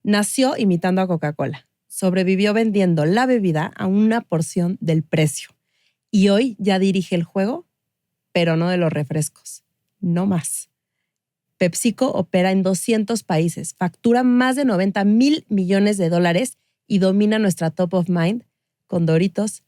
Nació imitando a Coca-Cola. Sobrevivió vendiendo la bebida a una porción del precio. Y hoy ya dirige el juego, pero no de los refrescos. No más. PepsiCo opera en 200 países, factura más de 90,000 millones de dólares y domina nuestra top of mind con Doritos,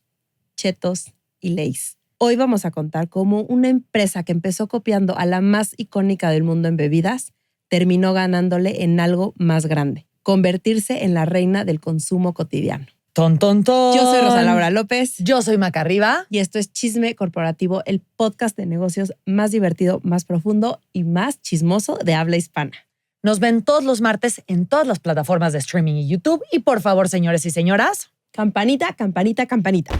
Chetos y Lay's. Hoy vamos a contar cómo una empresa que empezó copiando a la más icónica del mundo en bebidas terminó ganándole en algo más grande, convertirse en la reina del consumo cotidiano. ¡Ton, ton, ton! Yo soy Rosa Laura López. Yo soy Maca Arriba. Y esto es Chisme Corporativo, el podcast de negocios más divertido, más profundo y más chismoso de habla hispana. Nos ven todos los martes en todas las plataformas de streaming y YouTube. Y por favor, señores y señoras, campanita, campanita, campanita.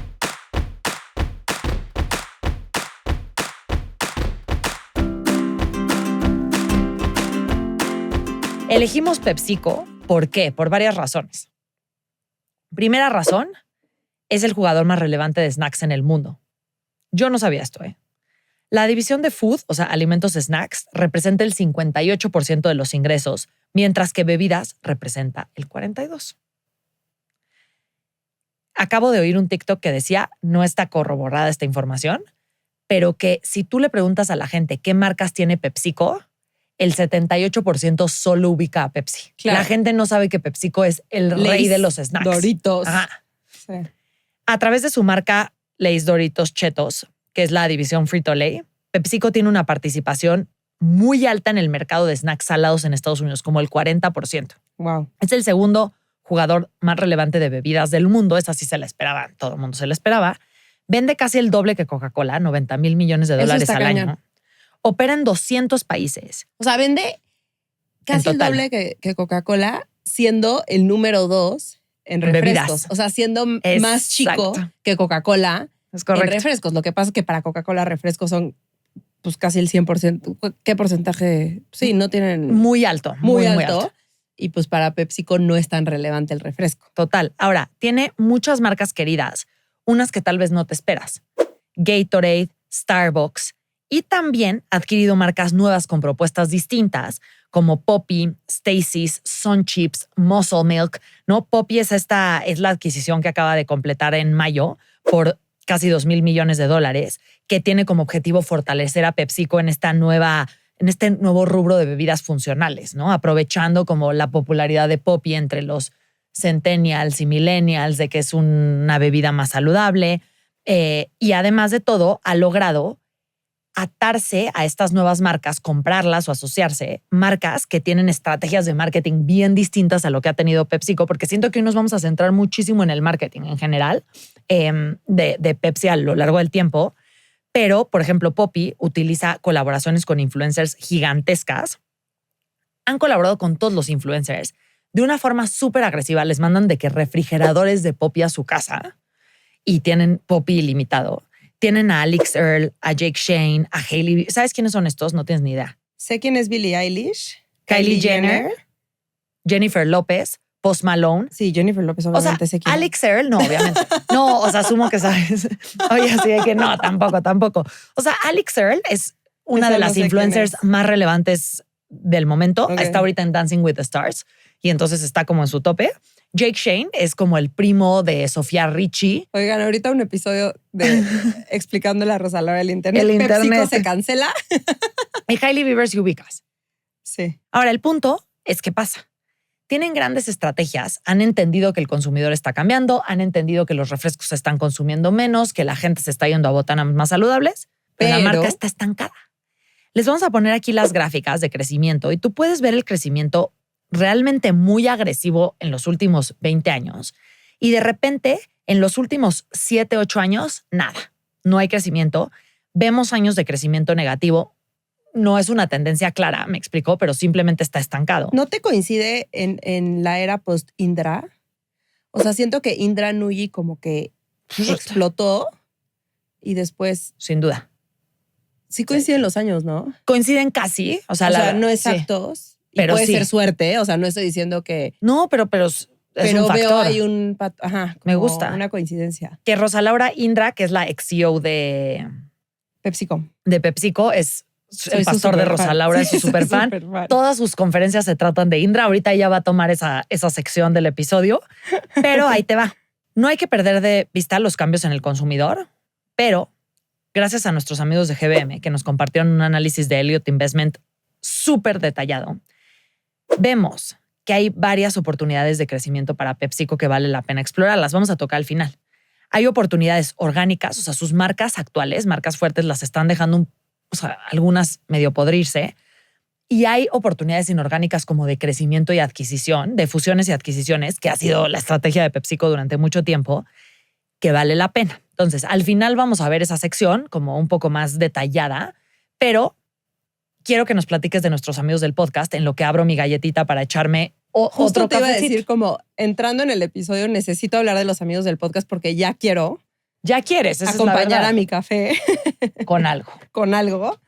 Elegimos PepsiCo. ¿Por qué? Por varias razones. Primera razón, es el jugador más relevante de snacks en el mundo. Yo no sabía esto, ¿eh? La división de food, o sea, alimentos snacks, representa el 58% de los ingresos, mientras que bebidas representa el 42%. Acabo de oír un TikTok que decía, no está corroborada esta información, pero que si tú le preguntas a la gente qué marcas tiene PepsiCo, el 78% solo ubica a Pepsi. Claro. La gente no sabe que PepsiCo es el rey de los snacks. Doritos. Ajá. Sí. A través de su marca Lay's, Doritos, Chetos, que es la división Frito-Lay, PepsiCo tiene una participación muy alta en el mercado de snacks salados en Estados Unidos, como el 40%. Wow. Es el segundo jugador más relevante de bebidas del mundo. Esa sí se la esperaba, todo el mundo se la esperaba. Vende casi el doble que Coca-Cola, 90,000 millones de dólares al año. Opera en 200 países. O sea, vende casi el doble que Coca-Cola, siendo el número 2 en refrescos. Bebidas. O sea, siendo más chico que Coca-Cola en refrescos. Lo que pasa es que para Coca-Cola refrescos son pues casi el 100%. ¿Qué porcentaje? Sí, no tienen... Muy alto. Muy alto. Y pues para PepsiCo no es tan relevante el refresco. Total. Ahora, tiene muchas marcas queridas. Unas que tal vez no te esperas. Gatorade, Starbucks. Y también ha adquirido marcas nuevas con propuestas distintas, como Poppi, Stacy's, Sun Chips, Muscle Milk, ¿no? Poppi es la adquisición que acaba de completar en mayo por casi 2,000 millones de dólares, que tiene como objetivo fortalecer a PepsiCo en este nuevo rubro de bebidas funcionales, ¿no? Aprovechando como la popularidad de Poppi entre los centennials y millennials, de que es una bebida más saludable. Y además de todo, ha logrado atarse a estas nuevas marcas, comprarlas o asociarse, marcas que tienen estrategias de marketing bien distintas a lo que ha tenido PepsiCo, porque siento que hoy nos vamos a centrar muchísimo en el marketing en general de Pepsi a lo largo del tiempo. Pero, por ejemplo, Poppi utiliza colaboraciones con influencers gigantescas. Han colaborado con todos los influencers de una forma súper agresiva. Les mandan de que refrigeradores de Poppi a su casa y tienen Poppi ilimitado. Tienen a Alix Earle, a Jake Shane, a Hailey. ¿Sabes quiénes son estos? No tienes ni idea. Sé quién es Billie Eilish. Kylie Jenner. Jennifer López. Post Malone. Sí, Jennifer López, obviamente. O sea, Alix Earle, no, obviamente. No, o sea, asumo que sabes. Oye, así de que no, tampoco. O sea, Alix Earle es una de las influencers más relevantes del momento. Okay. Está ahorita en Dancing with the Stars y entonces está como en su tope. Jake Shane es como el primo de Sofía Richie. Oigan, ahorita un episodio de explicándole a Rosa Laura el internet. PepsiCo se cancela. Y Hailey Bieber si ubicas. Sí. Ahora, el punto es ¿qué pasa? Tienen grandes estrategias, han entendido que el consumidor está cambiando, han entendido que los refrescos se están consumiendo menos, que la gente se está yendo a botanas más saludables, pero la marca está estancada. Les vamos a poner aquí las gráficas de crecimiento y tú puedes ver el crecimiento realmente muy agresivo en los últimos 20 años y de repente en los últimos 7, 8 años, nada, no hay crecimiento. Vemos años de crecimiento negativo. No es una tendencia clara, me explico, pero simplemente está estancado. ¿No te coincide en la era post-Indra? O sea, siento que Indra Nooyi como que explotó y después... Sin duda. Sí coinciden los años, ¿no? Coinciden casi. O sea no exactos. Sí. Pero puede sí. ser suerte, o sea, no estoy diciendo que... No, pero es un factor. Veo ahí me gusta. Una coincidencia. Que Rosa Laura Indra, que es la ex-CEO de PepsiCo. De PepsiCo, es Soy su pastor de superfan. Rosa Laura es su Sí, soy superfan. superfan. Todas sus conferencias se tratan de Indra. Ahorita ella va a tomar esa sección del episodio, pero ahí te va. No hay que perder de vista los cambios en el consumidor, pero gracias a nuestros amigos de GBM que nos compartieron un análisis de Elliott Investment súper detallado, vemos que hay varias oportunidades de crecimiento para PepsiCo que vale la pena explorarlas. Vamos a tocar al final. Hay oportunidades orgánicas, o sea, sus marcas actuales, marcas fuertes, las están dejando, algunas medio podrirse. Y hay oportunidades inorgánicas como de crecimiento y adquisición, de fusiones y adquisiciones, que ha sido la estrategia de PepsiCo durante mucho tiempo, que vale la pena. Entonces, al final vamos a ver esa sección como un poco más detallada, pero quiero que nos platiques de nuestros amigos del podcast en lo que abro mi galletita para echarme Justo otro te iba a cafecito. decir, como entrando en el episodio, necesito hablar de los amigos del podcast porque ya quiero Ya quieres, esa acompañar es la verdad. a mi café Con algo. con algo.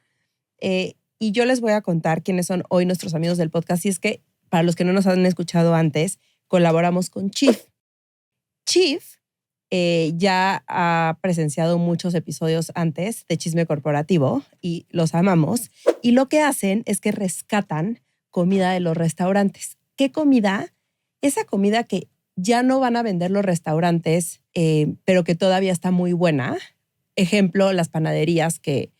Y yo les voy a contar quiénes son hoy nuestros amigos del podcast. Y es que, para los que no nos han escuchado antes, colaboramos con Chief. Chief ya ha presenciado muchos episodios antes de Chisme Corporativo y los amamos. Y lo que hacen es que rescatan comida de los restaurantes. ¿Qué comida? Esa comida que ya no van a vender los restaurantes, pero que todavía está muy buena. Ejemplo, las panaderías que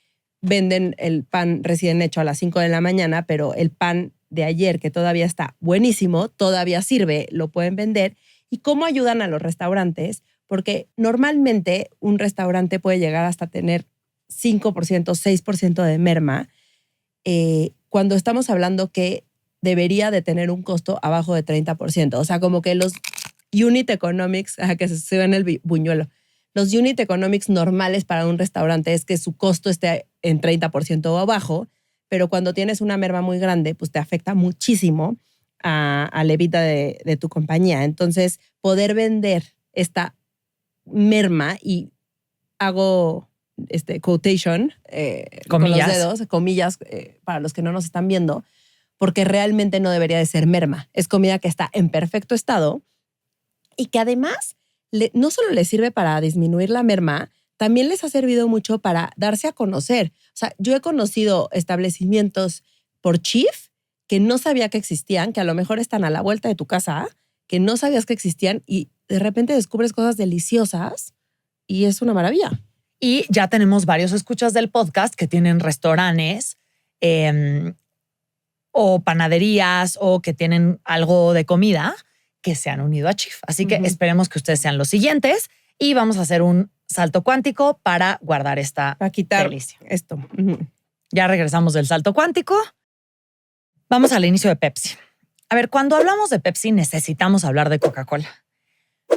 venden el pan recién hecho a las 5 de la mañana, pero el pan de ayer, que todavía está buenísimo, todavía sirve, lo pueden vender. ¿Y cómo ayudan a los restaurantes? Porque normalmente un restaurante puede llegar hasta tener 5%, 6% de merma, cuando estamos hablando que debería de tener un costo abajo de 30%. O sea, como que los unit economics, que se ven el buñuelo, los unit economics normales para un restaurante es que su costo esté en 30% o abajo, pero cuando tienes una merma muy grande, pues te afecta muchísimo a la EBITDA de tu compañía. Entonces, poder vender esta merma, y hago quotation con los dedos, comillas, para los que no nos están viendo, porque realmente no debería de ser merma. Es comida que está en perfecto estado y que además no solo les sirve para disminuir la merma, también les ha servido mucho para darse a conocer. O sea, yo he conocido establecimientos por Chief que no sabía que existían, que a lo mejor están a la vuelta de tu casa, que no sabías que existían y de repente descubres cosas deliciosas y es una maravilla. Y ya tenemos varios escuchas del podcast que tienen restaurantes o panaderías o que tienen algo de comida que se han unido a Chief. Así que esperemos que ustedes sean los siguientes y vamos a hacer un salto cuántico para guardar esta para quitar delicia. Esto. Ya regresamos del salto cuántico. Vamos al inicio de Pepsi. A ver, cuando hablamos de Pepsi necesitamos hablar de Coca-Cola.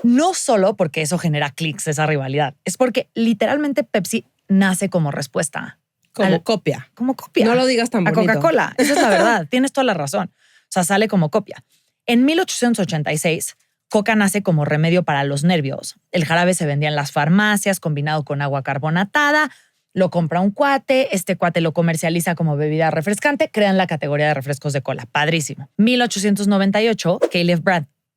No solo porque eso genera clics, esa rivalidad, es porque literalmente Pepsi nace como respuesta. Como copia. Como copia. No lo digas tan bonito. A Coca-Cola. Esa es la verdad. Tienes toda la razón. O sea, sale como copia. En 1886, Coca nace como remedio para los nervios. El jarabe se vendía en las farmacias combinado con agua carbonatada. Lo compra un cuate, este cuate lo comercializa como bebida refrescante, crean la categoría de refrescos de cola. Padrísimo. 1898, Caleb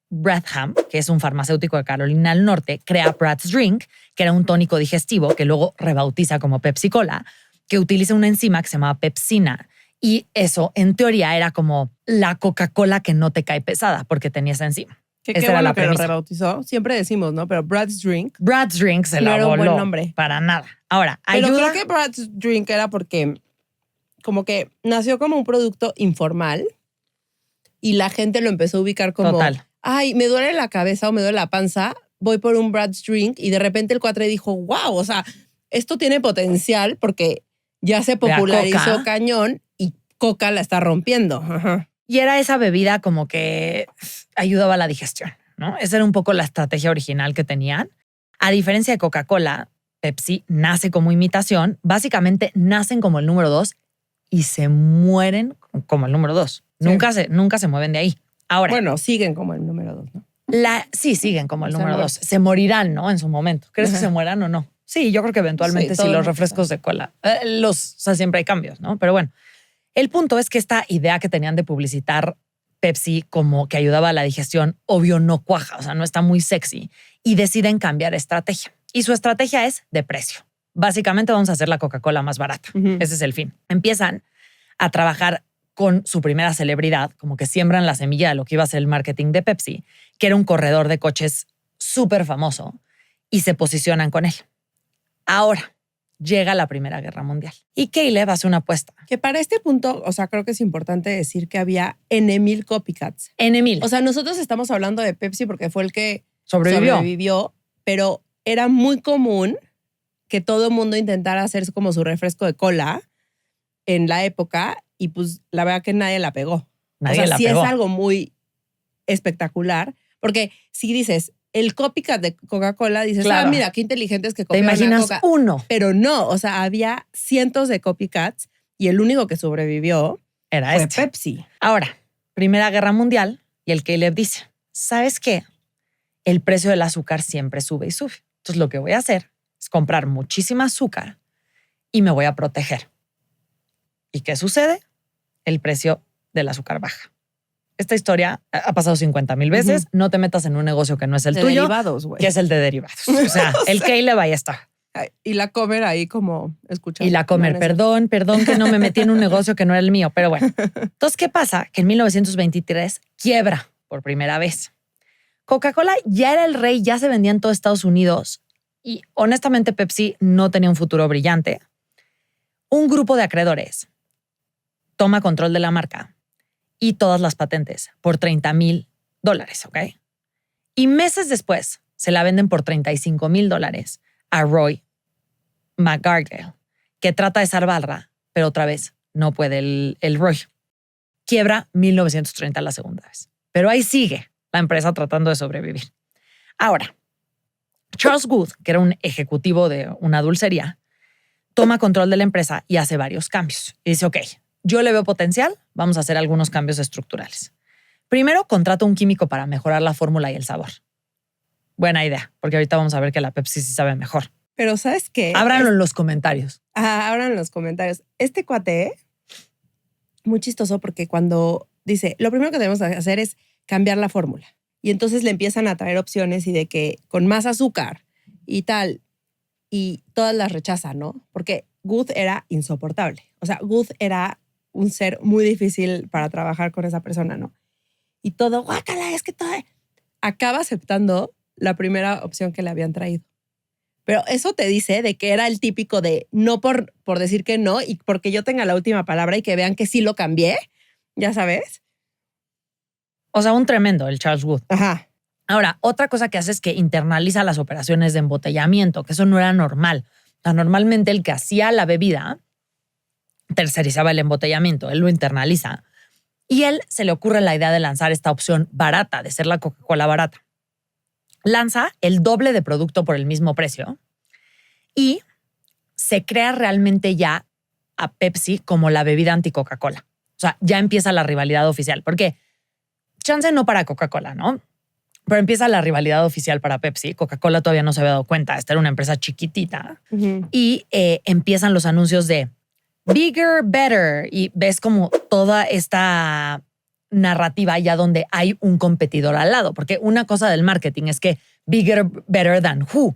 Bradham, que es un farmacéutico de Carolina del Norte, crea Brad's Drink, que era un tónico digestivo que luego rebautiza como Pepsi Cola, que utiliza una enzima que se llama pepsina. Y eso, en teoría, era como la Coca-Cola que no te cae pesada porque tenía esa enzima. Qué bueno que lo rebautizó. Siempre decimos, ¿no? Pero Brad's Drink. Brad's Drink se la voló. No era un buen nombre. Para nada. Ahora, pero ayuda. creo que Brad's Drink era porque como que nació como un producto informal y la gente lo empezó a ubicar como, total, ay, me duele la cabeza o me duele la panza, voy por un Brad's Drink, y de repente el cuatre dijo, wow, o sea, esto tiene potencial porque ya se popularizó cañón y Coca la está rompiendo. Ajá. Y era esa bebida como que ayudaba a la digestión, ¿no? Esa era un poco la estrategia original que tenían. A diferencia de Coca-Cola, Pepsi nace como imitación. Básicamente nacen como el número 2 y se mueren como el número 2. Sí. Nunca se mueven de ahí. Ahora, bueno, siguen como el número 2, ¿no? Sí, siguen como el número 2. Se morirán, ¿no? En su momento. ¿Crees que se mueran o no? Sí, yo creo que eventualmente sí, los refrescos de cola. O sea, siempre hay cambios, ¿no? Pero bueno. El punto es que esta idea que tenían de publicitar Pepsi como que ayudaba a la digestión, obvio no cuaja, o sea, no está muy sexy, y deciden cambiar estrategia. Y su estrategia es de precio. Básicamente vamos a hacer la Coca-Cola más barata. Ese es el fin. Empiezan a trabajar con su primera celebridad, como que siembran la semilla de lo que iba a ser el marketing de Pepsi, que era un corredor de coches súper famoso, y se posicionan con él. Ahora llega la Primera Guerra Mundial y Caleb hace una apuesta. Que para este punto, o sea, creo que es importante decir que había N.000 copycats. N.000. O sea, nosotros estamos hablando de Pepsi porque fue el que sobrevivió, pero era muy común que todo el mundo intentara hacer como su refresco de cola en la época y pues la verdad que nadie la pegó. Nadie la sí pegó. Es algo muy espectacular porque si dices el copycat de Coca-Cola, dices, claro. Mira, qué inteligentes que te copiaron imaginas la Coca. uno. Pero no, o sea, había cientos de copycats y el único que sobrevivió fue Pepsi. Ahora, Primera Guerra Mundial y el Caleb dice, ¿sabes qué? El precio del azúcar siempre sube y sube. Entonces lo que voy a hacer es comprar muchísima azúcar y me voy a proteger. ¿Y qué sucede? El precio del azúcar baja. Esta historia ha pasado 50,000 veces. No te metas en un negocio que no es el tuyo. Derivados, güey. Que es el de derivados. O sea, el Caleb ahí está. Y la Comer ahí como escuchando. Y la Comer, perdón que no me metí en un negocio que no era el mío, pero bueno. Entonces, ¿qué pasa? Que en 1923 quiebra por primera vez. Coca-Cola ya era el rey, ya se vendía en todo Estados Unidos y honestamente Pepsi no tenía un futuro brillante. Un grupo de acreedores toma control de la marca y todas las patentes por $30,000, ¿ok? Y meses después se la venden por $35,000 a Roy McGardle, que trata de salvarla, pero otra vez no puede el Roy. Quiebra 1930 la segunda vez. Pero ahí sigue la empresa tratando de sobrevivir. Ahora, Charles Good, que era un ejecutivo de una dulcería, toma control de la empresa y hace varios cambios. Y dice, ok, yo le veo potencial, vamos a hacer algunos cambios estructurales. Primero, contrata un químico para mejorar la fórmula y el sabor. Buena idea, porque ahorita vamos a ver que la Pepsi sí sabe mejor. Pero ¿sabes qué? Ábranlo en los comentarios. Ábranlo en los comentarios. Este cuate, muy chistoso porque cuando dice, lo primero que tenemos que hacer es cambiar la fórmula. Y entonces le empiezan a traer opciones y de que con más azúcar y tal, y todas las rechazan, ¿no? Porque Good era insoportable. O sea, Good era un ser muy difícil para trabajar con esa persona, ¿no? Y todo, guácala, es que todo... Acaba aceptando la primera opción que le habían traído. Pero eso te dice de que era el típico de no por decir que no y porque yo tenga la última palabra y que vean que sí lo cambié, ya sabes. O sea, un tremendo el Charles Good. Ajá. Ahora, otra cosa que hace es que internaliza las operaciones de embotellamiento, que eso no era normal. O sea, normalmente el que hacía la bebida tercerizaba el embotellamiento, él lo internaliza. Y él se le ocurre la idea de lanzar esta opción barata, de ser la Coca-Cola barata. Lanza el doble de producto por el mismo precio y se crea realmente ya a Pepsi como la bebida anti-Coca-Cola. O sea, ya empieza la rivalidad oficial. Porque chance no para Coca-Cola, ¿no? Pero empieza la rivalidad oficial para Pepsi. Coca-Cola todavía no se había dado cuenta. Esta era una empresa chiquitita. Y empiezan los anuncios de bigger, better. Y ves como toda esta narrativa ya donde hay un competidor al lado. Porque una cosa del marketing es que bigger, better than who.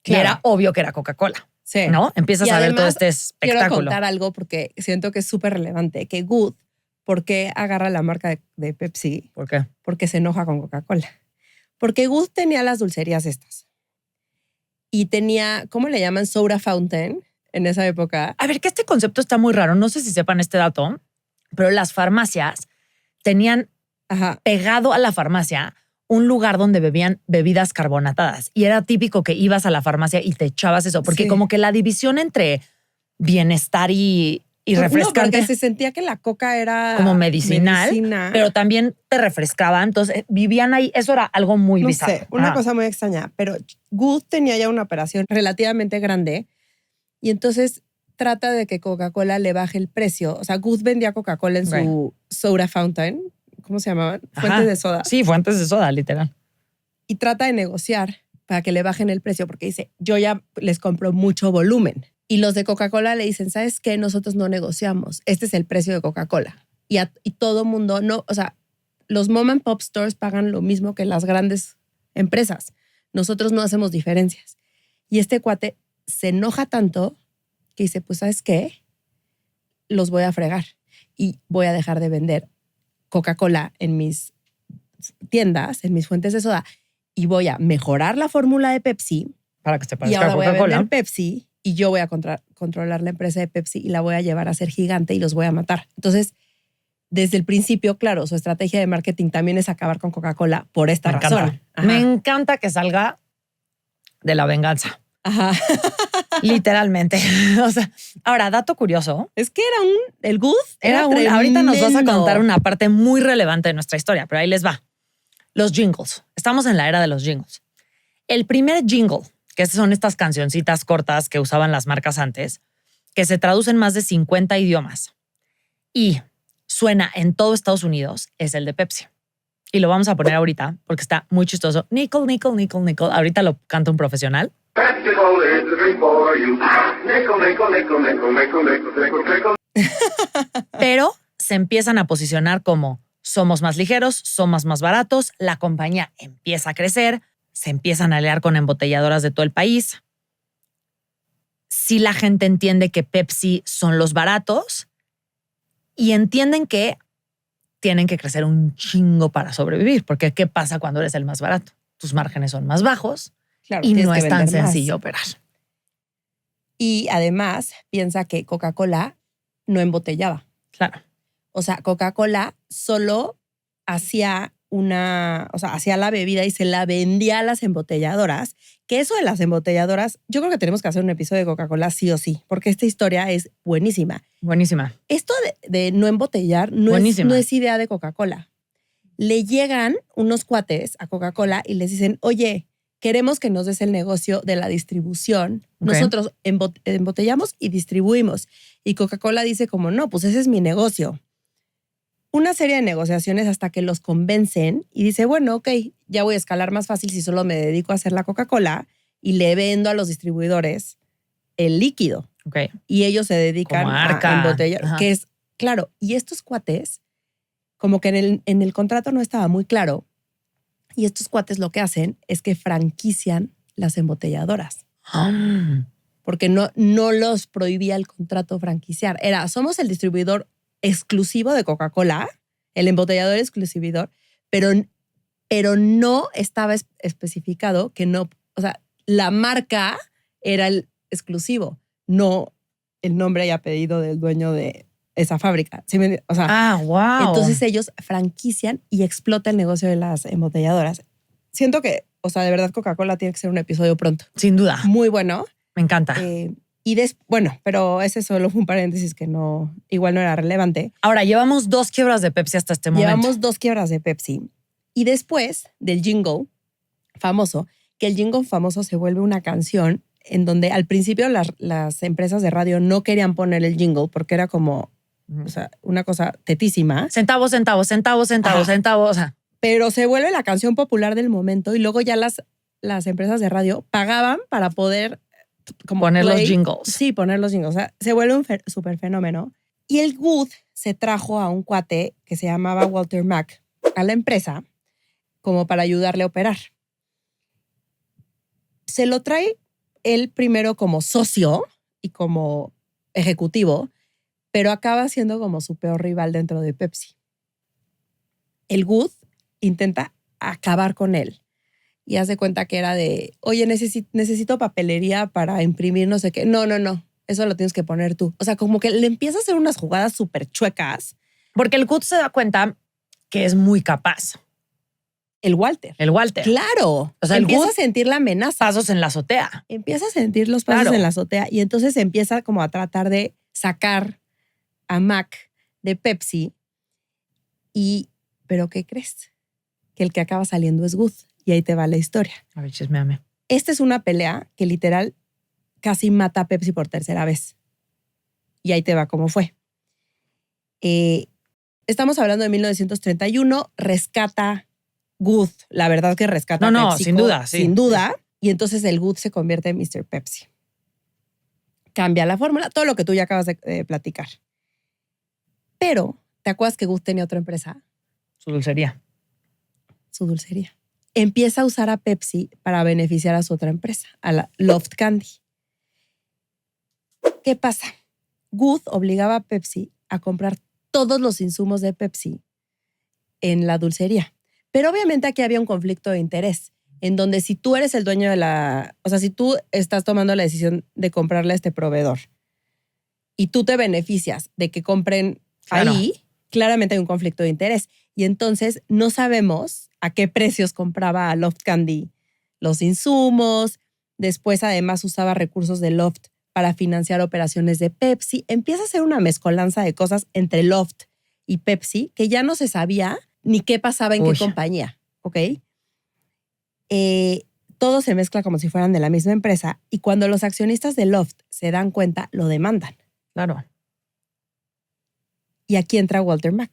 Y era obvio que era Coca-Cola. Sí. ¿No? Empiezas a ver todo este espectáculo. Quiero contar algo porque siento que es súper relevante. Que Good, ¿por qué agarra la marca de Pepsi? ¿Por qué? Porque se enoja con Coca-Cola. Porque Good tenía las dulcerías estas. Y tenía, ¿cómo le llaman? Soda fountain en esa época. A ver, que este concepto está muy raro. No sé si sepan este dato, pero las farmacias tenían pegado a la farmacia un lugar donde bebían bebidas carbonatadas. Y era típico que ibas a la farmacia y te echabas eso. Porque como que la división entre bienestar y refrescante. No, porque se sentía que la coca era como medicinal, pero también te refrescaba. Entonces vivían ahí. Eso era algo muy bizarro. No sé, una cosa muy extraña. Pero Good tenía ya una operación relativamente grande y entonces trata de que Coca-Cola le baje el precio. O sea, Good vendía Coca-Cola en su soda fountain. ¿Cómo se llamaban? Fuentes de soda. Sí, fuentes de soda, literal. Y trata de negociar para que le bajen el precio porque dice, yo ya les compro mucho volumen. Y los de Coca-Cola le dicen, ¿sabes qué? Nosotros no negociamos. Este es el precio de Coca-Cola. Y todo mundo no, o sea, los mom and pop stores pagan lo mismo que las grandes empresas. Nosotros no hacemos diferencias. Y este cuate se enoja tanto que dice, pues, ¿sabes qué? Los voy a fregar y voy a dejar de vender Coca-Cola en mis tiendas, en mis fuentes de soda, y voy a mejorar la fórmula de Pepsi. Para que te Y parezca ahora voy a Coca-Cola. vender Pepsi y yo voy a controlar la empresa de Pepsi y la voy a llevar a ser gigante y los voy a matar. Entonces, desde el principio, claro, su estrategia de marketing también es acabar con Coca-Cola por esta Me razón. encanta. Me encanta que salga de la venganza. Ajá. Literalmente. O sea, ahora, dato curioso. Es que el Good Ahorita nos vas a tremendo. contar una parte muy relevante de nuestra historia, pero ahí les va. Los jingles. Estamos en la era de los jingles. El primer jingle, que son estas cancioncitas cortas que usaban las marcas antes, que se traducen en más de 50 idiomas y suena en todo Estados Unidos, es el de Pepsi. Y lo vamos a poner ahorita porque está muy chistoso. Nickel, nickel, nickel, nickel. Ahorita lo canta un profesional. Pepsi Cola is the drink for you. Nickel, nickel, nickel, nickel, nickel, nickel, nickel, nickel. Pero se empiezan a posicionar como somos más ligeros, somos más baratos, la compañía empieza a crecer, se empiezan a aliar con embotelladoras de todo el país. Sí, la gente entiende que Pepsi son los baratos y entienden que tienen que crecer un chingo para sobrevivir, porque ¿qué pasa cuando eres el más barato? Tus márgenes son más bajos Claro, y tienes no que es tan vender más. sencillo operar. Y además piensa que Coca-Cola no embotellaba. Claro. O sea, Coca-Cola solo hacía hacía la bebida y se la vendía a las embotelladoras. Que eso de las embotelladoras, yo creo que tenemos que hacer un episodio de Coca-Cola sí o sí, porque esta historia es buenísima. Buenísima. Esto de no embotellar no es idea de Coca-Cola. Le llegan unos cuates a Coca-Cola y les dicen, oye, queremos que nos des el negocio de la distribución. Ok. Nosotros embotellamos y distribuimos. Y Coca-Cola dice como, no, pues ese es mi negocio. Una serie de negociaciones hasta que los convencen y dice, bueno, ok, ya voy a escalar más fácil si solo me dedico a hacer la Coca-Cola y le vendo a los distribuidores el líquido. Ok. Y ellos se dedican Como a Arca. embotellar, Ajá. que es, claro, y estos cuates, como que en el contrato no estaba muy claro, y estos cuates lo que hacen es que franquician las embotelladoras, porque no los prohibía el contrato franquiciar. Somos el distribuidor exclusivo de Coca-Cola, el embotellador exclusivador, pero no estaba especificado que no, o sea, la marca era el exclusivo, no el nombre y apellido del dueño de esa fábrica. ¿Sí me, o sea, Wow. entonces ellos franquician y explota el negocio de las embotelladoras. Siento que, o sea, de verdad Coca-Cola tiene que ser un episodio pronto. Sin duda. Muy bueno. Me encanta. Bueno, pero ese solo fue un paréntesis que igual no era relevante. Ahora, llevamos 2 quiebras de Pepsi hasta este momento. Llevamos 2 quiebras de Pepsi. Y después del jingle famoso, que el jingle famoso se vuelve una canción en donde al principio las empresas de radio no querían poner el jingle porque era como, o sea, una cosa tetísima. Centavos, centavos, centavos, centavos, Ajá. centavos. O sea, Pero se vuelve la canción popular del momento y luego ya las empresas de radio pagaban para poder como poner los jingles. Sí, poner los jingles. O sea, se vuelve un súper fenómeno. Y el Good se trajo a un cuate que se llamaba Walter Mack a la empresa como para ayudarle a operar. Se lo trae él primero como socio y como ejecutivo, pero acaba siendo como su peor rival dentro de Pepsi. El Good intenta acabar con él y hace cuenta que era de, oye, necesito papelería para imprimir no sé qué. No, eso lo tienes que poner tú. O sea, como que le empieza a hacer unas jugadas súper chuecas. Porque el Good se da cuenta que es muy capaz. El Walter. Claro. O sea, el empieza Good a sentir la amenaza. pasos en la azotea. Empieza a sentir los pasos Claro. en la azotea y entonces empieza como a tratar de sacar a Mac de Pepsi. ¿Pero qué crees? Que el que acaba saliendo es Good. Y ahí te va la historia. A ver, chismeame. Esta es una pelea que literal casi mata a Pepsi por tercera vez. Y ahí te va cómo fue. Estamos hablando de 1931, rescata Good. La verdad que rescata a No, PepsiCo, sin duda, sí. Sin duda. Y entonces el Good se convierte en Mr. Pepsi. Cambia la fórmula, todo lo que tú ya acabas de platicar. Pero, ¿te acuerdas que Good tenía otra empresa? Su dulcería. Su dulcería. Empieza a usar a Pepsi para beneficiar a su otra empresa, a la Loft Candy. ¿Qué pasa? Good obligaba a Pepsi a comprar todos los insumos de Pepsi en la dulcería. Pero obviamente aquí había un conflicto de interés, en donde si tú eres el dueño o sea, si tú estás tomando la decisión de comprarle a este proveedor y tú te beneficias de que compren Claro. ahí, claramente hay un conflicto de interés. Y entonces no sabemos a qué precios compraba Loft Candy los insumos. Después además usaba recursos de Loft para financiar operaciones de Pepsi. Empieza a ser una mezcolanza de cosas entre Loft y Pepsi que ya no se sabía ni qué pasaba en Uy. qué compañía, ¿ok? Todo se mezcla como si fueran de la misma empresa y cuando los accionistas de Loft se dan cuenta, lo demandan. Claro. Y aquí entra Walter Mack.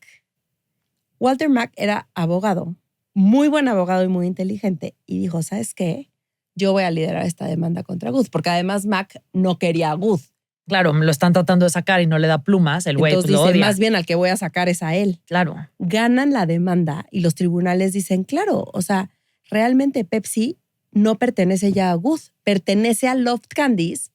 Walter Mack era abogado, muy buen abogado y muy inteligente, y dijo, ¿sabes qué? Yo voy a liderar esta demanda contra Good, porque además Mack no quería a Good. Claro, me lo están tratando de sacar y no le da plumas. El güey pues, Entonces lo dice, odia. más bien al que voy a sacar es a él. Claro. Ganan la demanda y los tribunales dicen, claro, o sea, realmente Pepsi no pertenece ya a Good, pertenece a Loft Candies,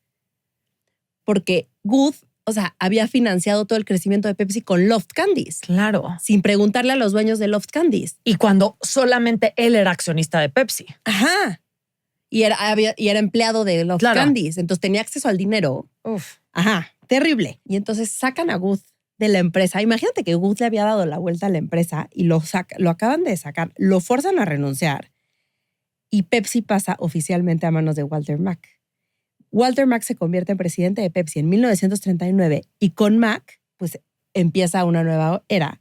porque Good, o sea, había financiado todo el crecimiento de Pepsi con Loft Candies, Claro. sin preguntarle a los dueños de Loft Candies. Y cuando solamente él era accionista de Pepsi. Ajá. Y era empleado de Loft Claro. Candies, entonces tenía acceso al dinero. Uf. Ajá, terrible. Y entonces sacan a Good de la empresa. Imagínate que Good le había dado la vuelta a la empresa y lo acaban de sacar, lo forzan a renunciar y Pepsi pasa oficialmente a manos de Walter Mack. Walter Mack se convierte en presidente de Pepsi en 1939 y con Mack pues empieza una nueva era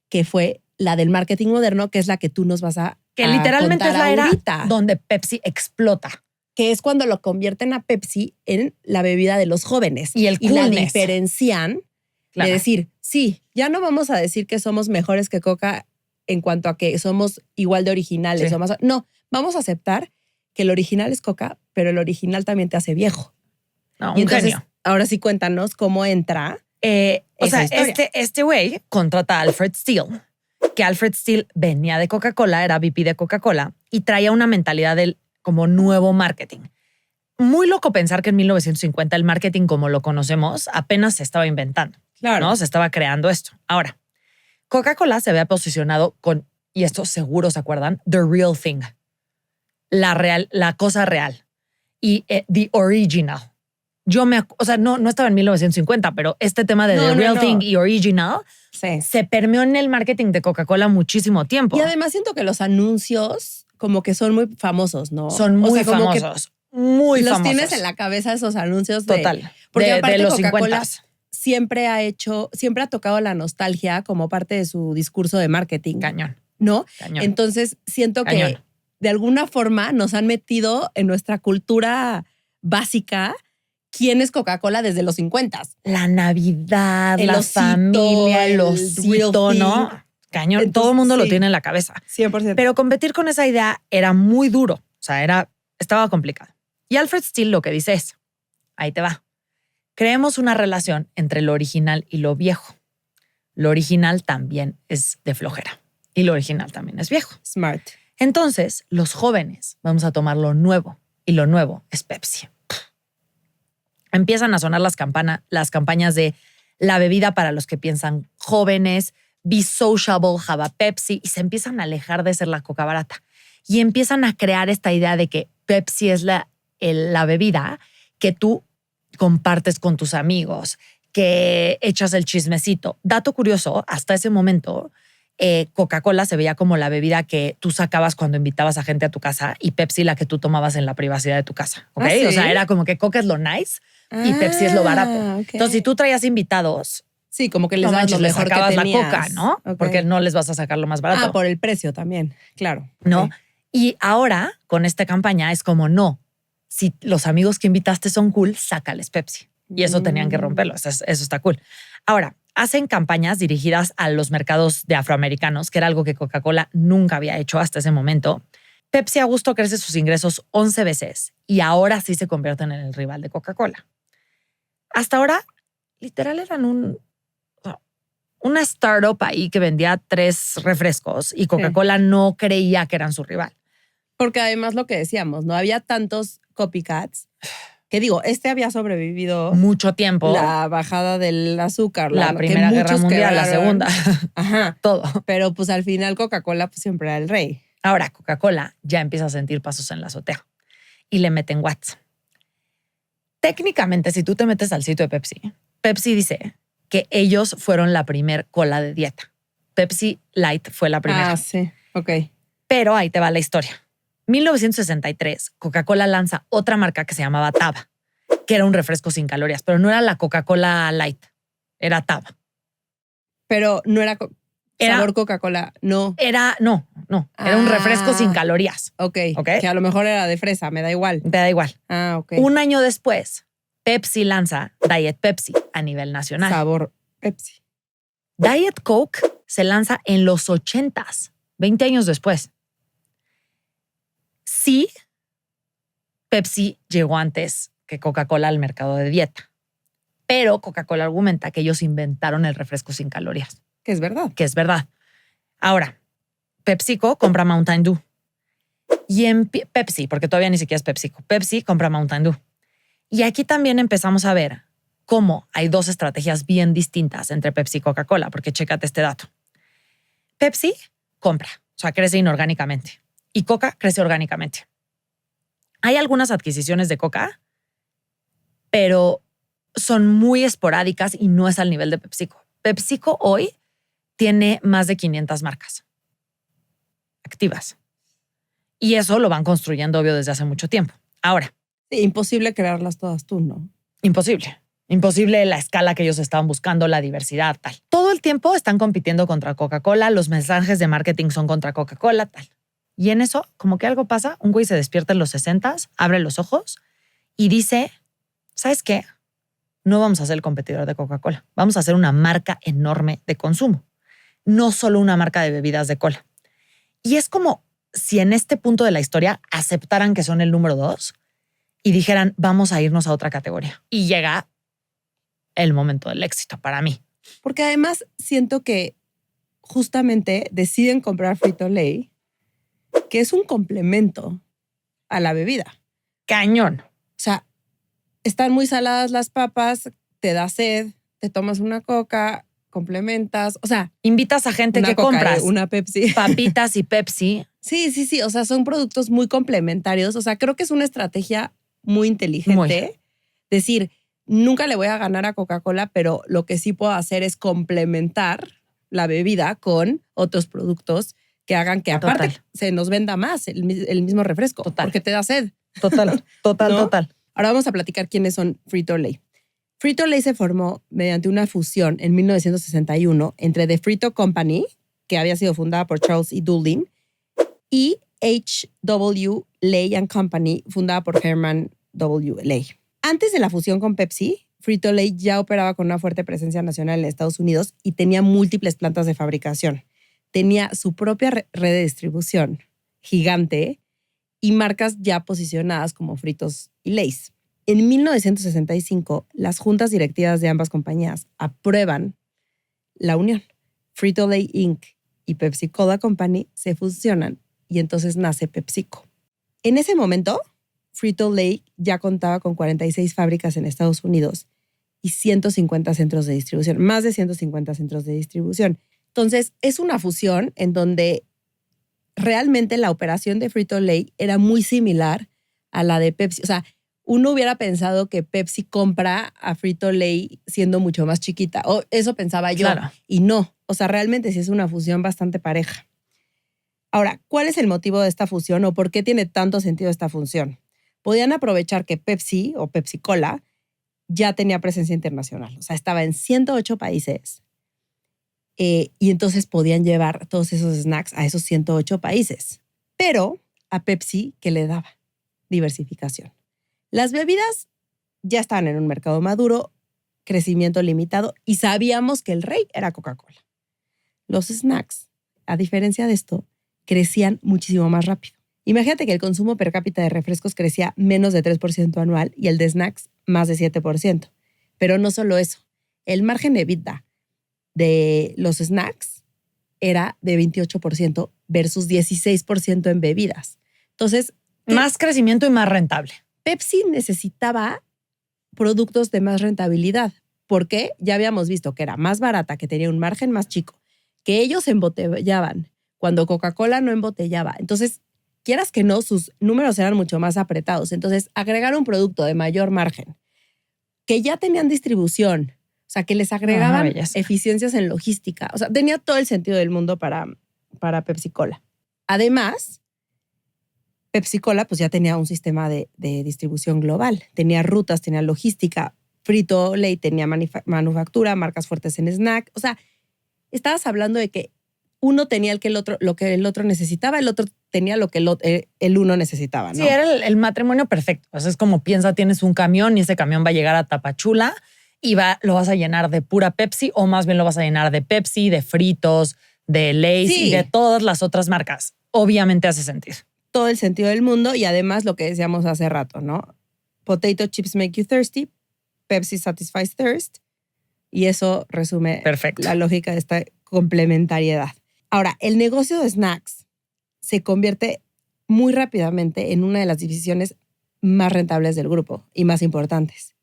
que fue la del marketing moderno, que es la que tú nos vas a Que literalmente es contar la era ahorita, donde Pepsi explota. que es cuando lo convierten a Pepsi en la bebida de los jóvenes. Y el y la coolness. diferencian Claro. de decir, sí, ya no vamos a decir que somos mejores que Coca en cuanto a que somos igual de originales. Sí. O más, no, vamos a aceptar que el original es Coca, pero el original también te hace viejo. No, Y un entonces, genio. ahora sí cuéntanos cómo entra. O esa sea, historia. este güey contrata a Alfred Steele, que Alfred Steele venía de Coca-Cola, era VP de Coca-Cola y traía una mentalidad del como nuevo marketing. Muy loco pensar que en 1950 el marketing como lo conocemos apenas se estaba inventando, Claro. ¿no? Se estaba creando esto. Ahora, Coca-Cola se había posicionado con, y esto seguro se acuerdan, the real thing, la cosa real y the original. O sea, no estaba en 1950, pero este tema de No, the no, real no. thing y original Sí. se permeó en el marketing de Coca-Cola muchísimo tiempo. Y además siento que los anuncios como que son muy famosos, ¿no? Son muy como que famosos, muy los famosos. tienes en la cabeza esos anuncios de... Total. Porque de aparte los Coca-Cola 50. siempre ha tocado la nostalgia como parte de su discurso de marketing, Cañón, ¿no? cañón. Entonces siento que Cañón. de alguna forma nos han metido en nuestra cultura básica quién es Coca-Cola desde los 50. La Navidad, El la osito, familia, el el osito, real ¿no? thing. Cañón. Entonces, todo el mundo lo sí. tiene en la cabeza. 100%. Pero competir con esa idea era muy duro. O sea, estaba complicado. Y Alfred Steele lo que dice es, ahí te va. Creemos una relación entre lo original y lo viejo. Lo original también es de flojera. Y lo original también es viejo. Smart. Entonces, los jóvenes vamos a tomar lo nuevo. Y lo nuevo es Pepsi. Empiezan a sonar las campañas de la bebida para los que piensan jóvenes, be sociable, have a Pepsi, y se empiezan a alejar de ser la coca barata. Y empiezan a crear esta idea de que Pepsi es la bebida que tú compartes con tus amigos, que echas el chismecito. Dato curioso, hasta ese momento, Coca-Cola se veía como la bebida que tú sacabas cuando invitabas a gente a tu casa y Pepsi la que tú tomabas en la privacidad de tu casa. ¿Ok? ¿Ah, sí? O sea, era como que Coca es lo nice y Pepsi es lo barato. Ok. Entonces, si tú traías invitados, Sí, como que les no dabas manches, lo les mejor que sacabas la tenías. Coca, ¿no? Ok. Porque no les vas a sacar lo más barato. por el precio también, claro. ¿no? Ok. Y ahora, con esta campaña, es como, no, si los amigos que invitaste son cool, sácales Pepsi. Y eso tenían que romperlo, eso está cool. Ahora, hacen campañas dirigidas a los mercados de afroamericanos, que era algo que Coca-Cola nunca había hecho hasta ese momento. Pepsi a gusto crece sus ingresos 11 veces y ahora sí se convierten en el rival de Coca-Cola. Hasta ahora, literal, eran una startup ahí que vendía 3 refrescos y Coca-Cola no creía que eran su rival. Porque además lo que decíamos, no había tantos copycats Que digo, había sobrevivido mucho tiempo. la bajada del azúcar. La que Primera Guerra muchos Mundial, la quebraron. Segunda. Ajá. Todo. Pero pues al final Coca-Cola pues, siempre era el rey. Ahora, Coca-Cola ya empieza a sentir pasos en la azotea y le meten watts. Técnicamente, si tú te metes al sitio de Pepsi, Pepsi dice que ellos fueron la primer cola de dieta. Pepsi Light fue la primera. Ah, sí. Ok. Pero ahí te va la historia. 1963, Coca-Cola lanza otra marca que se llamaba Taba, que era un refresco sin calorías, pero no era la Coca-Cola Light, era Taba. Pero no era sabor Coca-Cola, no. Era un refresco sin calorías. Ok. Ok. Que a lo mejor era de fresa, me da igual. Te da igual. Ah, ok. Un año después, Pepsi lanza Diet Pepsi a nivel nacional. Sabor Pepsi. Diet Coke se lanza en los 80s, 20 años después. Sí, Pepsi llegó antes que Coca-Cola al mercado de dieta, pero Coca-Cola argumenta que ellos inventaron el refresco sin calorías, Que es verdad. que es verdad. Ahora, PepsiCo compra Mountain Dew. Y en Pepsi, porque todavía ni siquiera es PepsiCo, Pepsi compra Mountain Dew. Y aquí también empezamos a ver cómo hay dos estrategias bien distintas entre Pepsi y Coca-Cola, porque chécate este dato. Pepsi compra, o sea, crece inorgánicamente. Y Coca crece orgánicamente. Hay algunas adquisiciones de Coca, pero son muy esporádicas y no es al nivel de PepsiCo. PepsiCo hoy tiene más de 500 marcas activas. Y eso lo van construyendo, obvio, desde hace mucho tiempo. Ahora, Sí, imposible crearlas todas tú, ¿no? imposible. Imposible la escala que ellos estaban buscando, la diversidad, tal. Todo el tiempo están compitiendo contra Coca-Cola, los mensajes de marketing son contra Coca-Cola, tal. Y en eso, como que algo pasa, un güey se despierta en los 60s, abre los ojos y dice, ¿sabes qué? No vamos a ser el competidor de Coca-Cola. Vamos a hacer una marca enorme de consumo. No solo una marca de bebidas de cola. Y es como si en este punto de la historia aceptaran que son el número 2 y dijeran, vamos a irnos a otra categoría. Y llega el momento del éxito para mí. Porque además siento que justamente deciden comprar Frito-Lay, que es un complemento a la bebida. Cañón. O sea, están muy saladas las papas, te da sed, te tomas una coca, complementas. O sea, Invitas a gente una que coca, compras una Pepsi. papitas y Pepsi. Sí. O sea, son productos muy complementarios. O sea, creo que es una estrategia muy inteligente. Muy. Decir, nunca le voy a ganar a Coca-Cola, pero lo que sí puedo hacer es complementar la bebida con otros productos que hagan que aparte Total. se nos venda más el mismo refresco. Total. Porque te da sed. Total. ¿No? Total. Ahora vamos a platicar quiénes son Frito-Lay. Frito-Lay se formó mediante una fusión en 1961 entre The Frito Company, que había sido fundada por Charles E. Dulding, y H.W. Lay and Company, fundada por Herman W. Lay. Antes de la fusión con Pepsi, Frito-Lay ya operaba con una fuerte presencia nacional en Estados Unidos y tenía múltiples plantas de fabricación. Tenía su propia red de distribución gigante y marcas ya posicionadas como Fritos y Lays. En 1965, las juntas directivas de ambas compañías aprueban la unión. Frito-Lay Inc. y Pepsi-Cola Company se fusionan y entonces nace PepsiCo. En ese momento, Frito-Lay ya contaba con 46 fábricas en Estados Unidos y 150 centros de distribución, más de 150 centros de distribución. Entonces, es una fusión en donde realmente la operación de Frito-Lay era muy similar a la de Pepsi. O sea, uno hubiera pensado que Pepsi compra a Frito-Lay siendo mucho más chiquita. O eso pensaba yo. Claro. Y no. O sea, realmente sí es una fusión bastante pareja. Ahora, ¿cuál es el motivo de esta fusión o por qué tiene tanto sentido esta fusión? Podían aprovechar que Pepsi o Pepsi-Cola ya tenía presencia internacional. O sea, estaba en 108 países. Y entonces podían llevar todos esos snacks a esos 108 países. Pero a Pepsi, ¿qué le daba? Diversificación. Las bebidas ya estaban en un mercado maduro, crecimiento limitado y sabíamos que el rey era Coca-Cola. Los snacks, a diferencia de esto, crecían muchísimo más rápido. Imagínate que el consumo per cápita de refrescos crecía menos de 3% anual y el de snacks más de 7%. Pero no solo eso, el margen de EBITDA de los snacks era de 28% versus 16% en bebidas. Entonces, Más crecimiento y más rentable. Pepsi necesitaba productos de más rentabilidad, porque ya habíamos visto que era más barata, que tenía un margen más chico, que ellos embotellaban cuando Coca-Cola no embotellaba. Entonces, quieras que no, sus números eran mucho más apretados. Entonces, agregar un producto de mayor margen, que ya tenían distribución, o sea, que les agregaban eficiencias en logística. O sea, tenía todo el sentido del mundo para Pepsi-Cola. Además, Pepsi-Cola pues ya tenía un sistema de distribución global. Tenía rutas, tenía logística. Frito-Lay tenía manufactura, marcas fuertes en snack. O sea, estabas hablando de que uno tenía lo que el otro necesitaba, el otro tenía lo que el uno necesitaba, ¿no? Sí, era el matrimonio perfecto. O sea, es como piensa, tienes un camión y ese camión va a llegar a Tapachula y lo vas a llenar de pura Pepsi, o más bien lo vas a llenar de Pepsi, de Fritos, de Lay's y de todas las otras marcas. Obviamente hace sentido. Todo el sentido del mundo, y además lo que decíamos hace rato, ¿no? Potato chips make you thirsty, Pepsi satisfies thirst, y eso resume la lógica de esta complementariedad. Ahora, el negocio de snacks se convierte muy rápidamente en una de las divisiones más rentables del grupo y más importantes.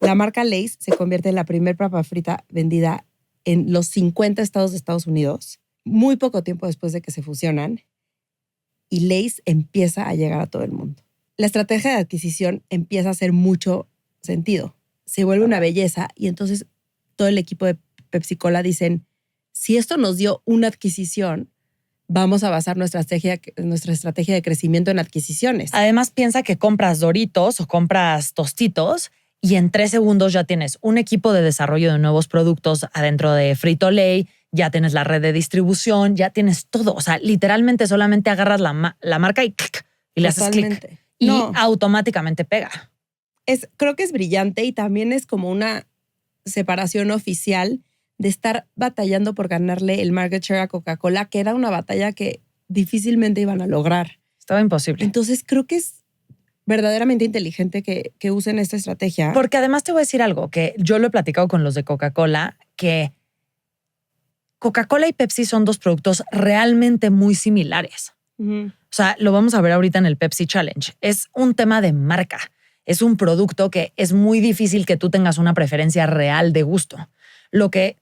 La marca Lay's se convierte en la primer papa frita vendida en los 50 estados de Estados Unidos, muy poco tiempo después de que se fusionan, y Lay's empieza a llegar a todo el mundo. La estrategia de adquisición empieza a hacer mucho sentido. Se vuelve una belleza, y entonces todo el equipo de Pepsi-Cola dicen, si esto nos dio una adquisición, vamos a basar nuestra estrategia de crecimiento en adquisiciones. Además, piensa que compras Doritos o compras Tostitos y en 3 segundos ya tienes un equipo de desarrollo de nuevos productos adentro de Frito-Lay, ya tienes la red de distribución, ya tienes todo. O sea, literalmente solamente agarras la marca y le haces clic. Y automáticamente pega. Creo que es brillante, y también es como una separación oficial de estar batallando por ganarle el market share a Coca-Cola, que era una batalla que difícilmente iban a lograr. Estaba imposible. Entonces creo que es verdaderamente inteligente que usen esta estrategia. Porque además te voy a decir algo, que yo lo he platicado con los de Coca-Cola, que Coca-Cola y Pepsi son 2 productos realmente muy similares. O sea, lo vamos a ver ahorita en el Pepsi Challenge. Es un tema de marca. Es un producto que es muy difícil que tú tengas una preferencia real de gusto. Lo que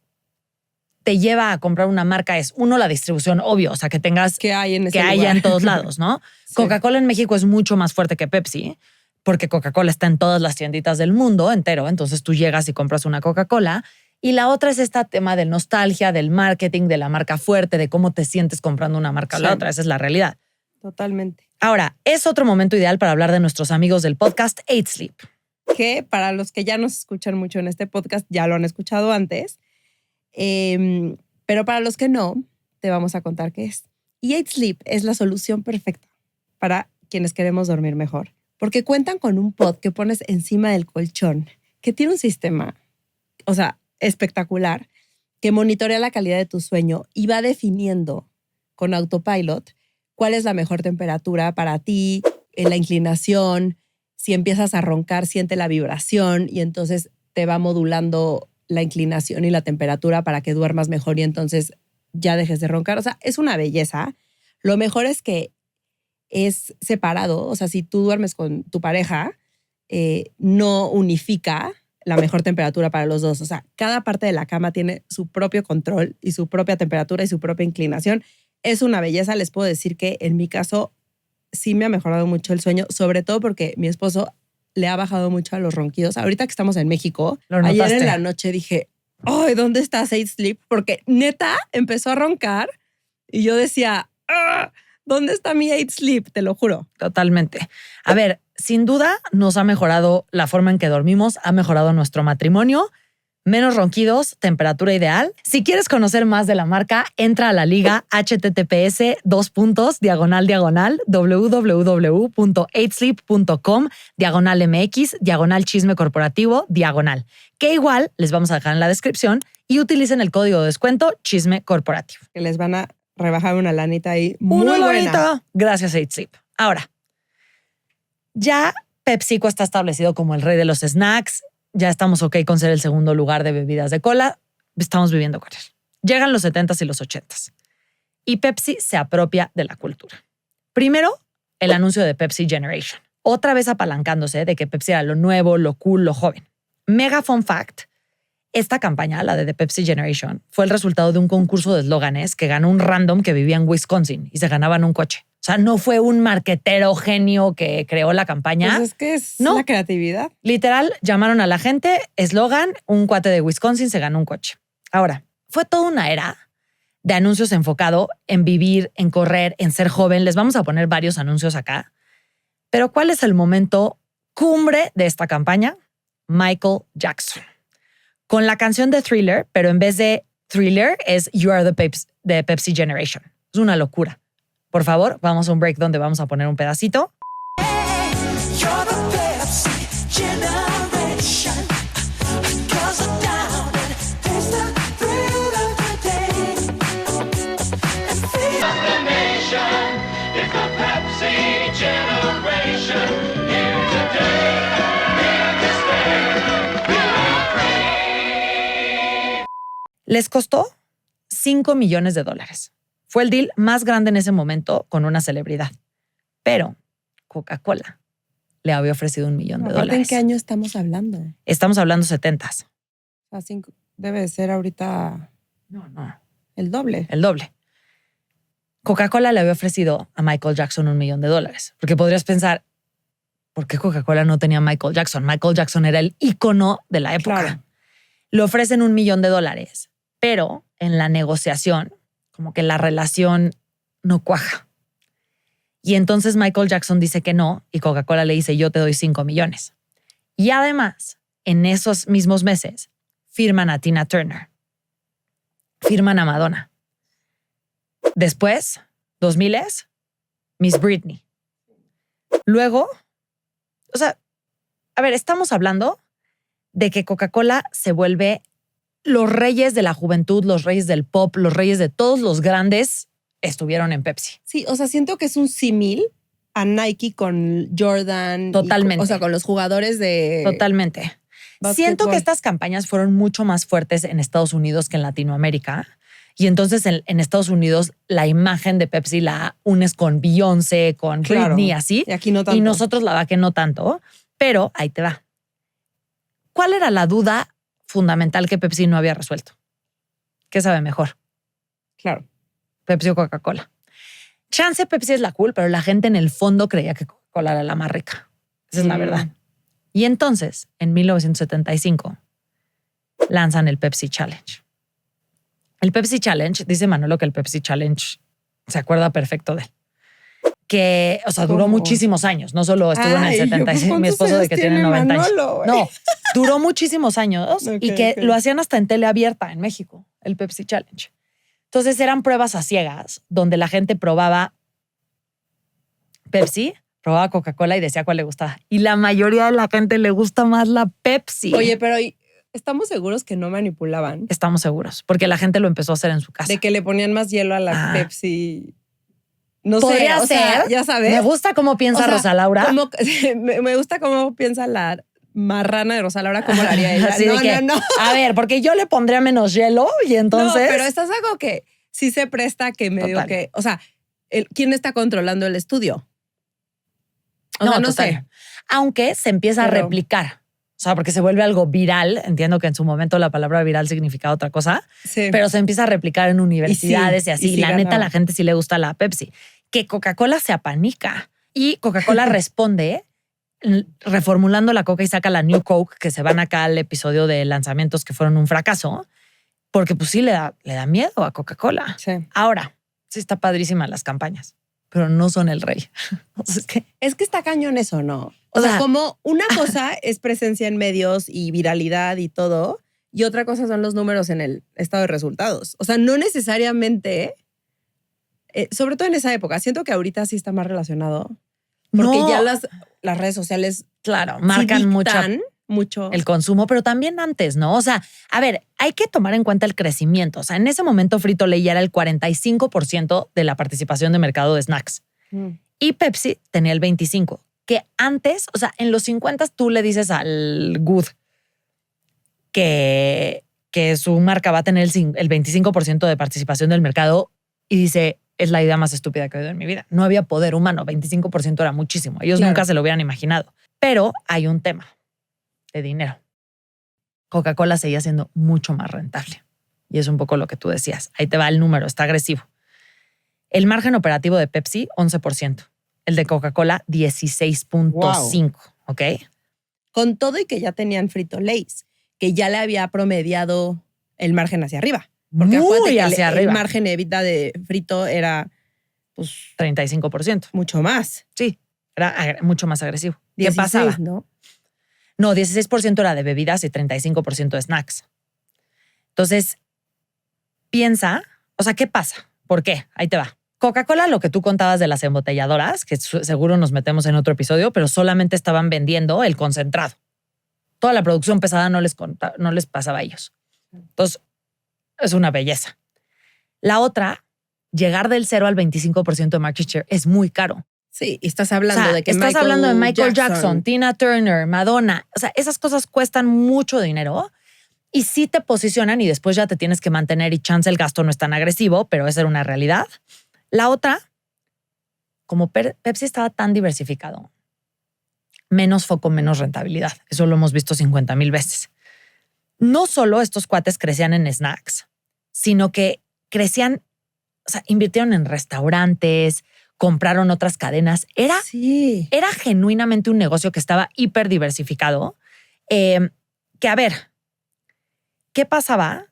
te lleva a comprar una marca es, uno, la distribución, obvio, o sea, que tengas que haya en todos lados, ¿no? Sí. Coca-Cola en México es mucho más fuerte que Pepsi, porque Coca-Cola está en todas las tienditas del mundo entero, entonces tú llegas y compras una Coca-Cola. Y la otra es este tema de nostalgia, del marketing, de la marca fuerte, de cómo te sientes comprando una marca a la otra. Esa es la realidad. Totalmente. Ahora, es otro momento ideal para hablar de nuestros amigos del podcast 8 Sleep. Que para los que ya nos escuchan mucho en este podcast, ya lo han escuchado antes. Pero para los que no, te vamos a contar qué es. Y 8 Sleep es la solución perfecta para quienes queremos dormir mejor, porque cuentan con un pod que pones encima del colchón, que tiene un sistema, o sea, espectacular, que monitorea la calidad de tu sueño y va definiendo con autopilot cuál es la mejor temperatura para ti, la inclinación. Si empiezas a roncar, siente la vibración y entonces te va modulando la inclinación y la temperatura para que duermas mejor y entonces ya dejes de roncar. O sea, es una belleza. Lo mejor es que es separado. O sea, si tú duermes con tu pareja, no unifica la mejor temperatura para los dos. O sea, cada parte de la cama tiene su propio control y su propia temperatura y su propia inclinación. Es una belleza. Les puedo decir que en mi caso sí me ha mejorado mucho el sueño, sobre todo porque mi esposo le ha bajado mucho a los ronquidos. Ahorita que estamos en México, ayer en la noche dije, ¡ay, ¿dónde está 8 Sleep? Porque neta empezó a roncar y yo decía, ¿dónde está mi 8 Sleep? Te lo juro. Totalmente. A ver, sin duda nos ha mejorado la forma en que dormimos, ha mejorado nuestro matrimonio. Menos ronquidos, temperatura ideal. Si quieres conocer más de la marca, entra a la liga https://www.8sleep.com/mx/chisme corporativo/. Que igual les vamos a dejar en la descripción y utilicen el código de descuento chisme corporativo. Que les van a rebajar una lanita ahí muy buena. Gracias 8 Sleep. Ahora, ya PepsiCo está establecido como el rey de los snacks. Ya estamos ok con ser el segundo lugar de bebidas de cola. Estamos viviendo con él. Llegan los 70s y los 80s. Y Pepsi se apropia de la cultura. Primero, el anuncio de Pepsi Generation. otra vez apalancándose de que Pepsi era lo nuevo, lo cool, lo joven. Mega fun fact, esta campaña, la de The Pepsi Generation, fue el resultado de un concurso de eslóganes que ganó un random que vivía en Wisconsin y se ganaban un coche. O sea, no fue un marquetero genio que creó la campaña. Pues es que es No. la creatividad. Literal, llamaron a la gente, eslogan, un cuate de Wisconsin se ganó un coche. Ahora, fue toda una era de anuncios enfocado en vivir, en correr, en ser joven. Les vamos a poner varios anuncios acá. Pero ¿cuál es el momento cumbre de esta campaña? Michael Jackson. Con la canción de Thriller, pero en vez de Thriller es You Are the Pepsi Generation. Es una locura. Por favor, vamos a un break donde vamos a poner un pedacito. You're the Pepsi generation. 'Cause I'm down and taste the thrill of the day. And feel The nation is the Pepsi generation. Here today, here to stay. Feel free. Les costó $5 millones. Fue el deal más grande en ese momento con una celebridad. Pero Coca-Cola le había ofrecido $1 millón. Aparte, ¿en qué año estamos hablando? Estamos hablando 70s. O sea, debe de ser ahorita No. el doble. El doble. Coca-Cola le había ofrecido a Michael Jackson $1 millón. Porque podrías pensar, ¿por qué Coca-Cola no tenía a Michael Jackson? Michael Jackson era el ícono de la época. Claro. Le ofrecen $1 millón, pero en la negociación, como que la relación no cuaja. Y entonces Michael Jackson dice que no y Coca-Cola le dice, yo te doy 5 millones. Y además, en esos mismos meses, firman a Tina Turner. Firman a Madonna. Después, 2000s, Miss Britney. Luego, o sea, a ver, estamos hablando de que Coca-Cola se vuelve los reyes de la juventud, los reyes del pop, los reyes de todos los grandes estuvieron en Pepsi. Sí, o sea, siento que es un símil a Nike con Jordan. y Totalmente. o sea, con los jugadores de... Totalmente. Siento que estas campañas fueron mucho más fuertes en Estados Unidos que en Latinoamérica. Y entonces en Estados Unidos la imagen de Pepsi la unes con Beyoncé, con Claro. Britney, así. Y aquí no tanto. Y nosotros la verdad que no tanto. Pero ahí te va. ¿Cuál era la duda fundamental que Pepsi no había resuelto? ¿Qué sabe mejor? Claro. Pepsi o Coca-Cola. Chance Pepsi es la cool, pero la gente en el fondo creía que Coca-Cola era la más rica. Esa es la verdad. Y entonces, en 1975, lanzan el Pepsi Challenge. El Pepsi Challenge, dice Manolo que el Pepsi Challenge se acuerda perfecto de él. Que, o sea, duró ¿Cómo? muchísimos años. No solo estuvo en Ay, el yo, 76, mi ¿cuántos esposo de años que tiene tiene 90 años. Manolo, güey? No, duró muchísimos años y Ok, que ok. lo hacían hasta en tele abierta en México, el Pepsi Challenge. Entonces eran pruebas a ciegas donde la gente probaba Pepsi, probaba Coca-Cola y decía cuál le gustaba. Y la mayoría de la gente le gusta más la Pepsi. Oye, pero estamos seguros que no manipulaban. Estamos seguros, porque la gente lo empezó a hacer en su casa. De que le ponían más hielo a la Ah. Pepsi. No Podría sé, o sea, ser. ya sabes. Me gusta cómo piensa O sea, Rosa Laura. me gusta cómo piensa la marrana de Rosa Laura, cómo la haría ella. Así de No, que, no. a ver, porque yo le pondría menos hielo y entonces... No, pero estás algo que sí se presta que medio Total. que, o sea, ¿quién está controlando el estudio? O sea, no total. sé. Aunque se empieza a Pero- replicar. O sea, porque se vuelve algo viral. Entiendo que en su momento la palabra viral significaba otra cosa, Sí. pero se empieza a replicar en universidades y, y así. sí Y la neta, ganaba. a la gente sí le gusta la Pepsi. Que Coca-Cola se apanica y Coca-Cola responde reformulando la Coca y saca la New Coke, que se van acá al episodio de lanzamientos que fueron un fracaso, porque pues sí le da miedo a Coca-Cola. Sí. Ahora, sí está padrísima las campañas, pero no son el rey. Entonces, ¿qué? Es que está cañón eso, ¿no? O O sea, sea- como una cosa es presencia en medios y viralidad y todo, y otra cosa son los números en el estado de resultados. O sea, no necesariamente, sobre todo en esa época, siento que ahorita sí está más relacionado, porque No. ya las redes sociales Claro, sí marcan dictan mucho. el consumo, pero también antes, ¿no? O sea, a ver, hay que tomar en cuenta el crecimiento. O sea, en ese momento Frito-Lay ya era el 45% de la participación de mercado de snacks Mm. y Pepsi tenía el 25%, que antes, o sea, en los 50 tú le dices al Good que su marca va a tener el 25% de participación del mercado y dice, es la idea más estúpida que he oído en mi vida. No había poder humano, 25% era muchísimo. Ellos Claro. nunca se lo hubieran imaginado. Pero hay un tema de dinero. Coca-Cola seguía siendo mucho más rentable. Y es un poco lo que tú decías. Ahí te va el número, está agresivo. El margen operativo de Pepsi, 11%. El de Coca-Cola, 16.5%. ¿Ok? Con todo y que ya tenían Frito-Lays, que ya le había promediado el margen hacia arriba. Porque Muy acuérdate que hacia el arriba. margen EBITDA de Frito era pues 35%. mucho más. Sí, era mucho más agresivo. ¿Qué 16, pasaba? ¿no? No, 16% era de bebidas y 35% de snacks. Entonces, piensa, o sea, ¿qué pasa? ¿Por qué? Ahí te va. Coca-Cola, lo que tú contabas de las embotelladoras, que seguro nos metemos en otro episodio, pero solamente estaban vendiendo el concentrado. Toda la producción pesada no les pasaba a ellos. Entonces, es una belleza. La otra, llegar del 0 al 25% de market share es muy caro. Sí, y estás hablando O sea, de que estás hablando de Michael Jackson, Tina Turner, Madonna. O sea, esas cosas cuestan mucho dinero y sí te posicionan y después ya te tienes que mantener y chance el gasto no es tan agresivo, pero esa era una realidad. La otra, como Pepsi estaba tan diversificado, menos foco, menos rentabilidad. Eso lo hemos visto 50,000 veces. No solo estos cuates crecían en snacks, sino que crecían, o sea, invirtieron en restaurantes, compraron otras cadenas. Era Sí. genuinamente un negocio que estaba hiper diversificado. Que a ver, ¿qué pasaba?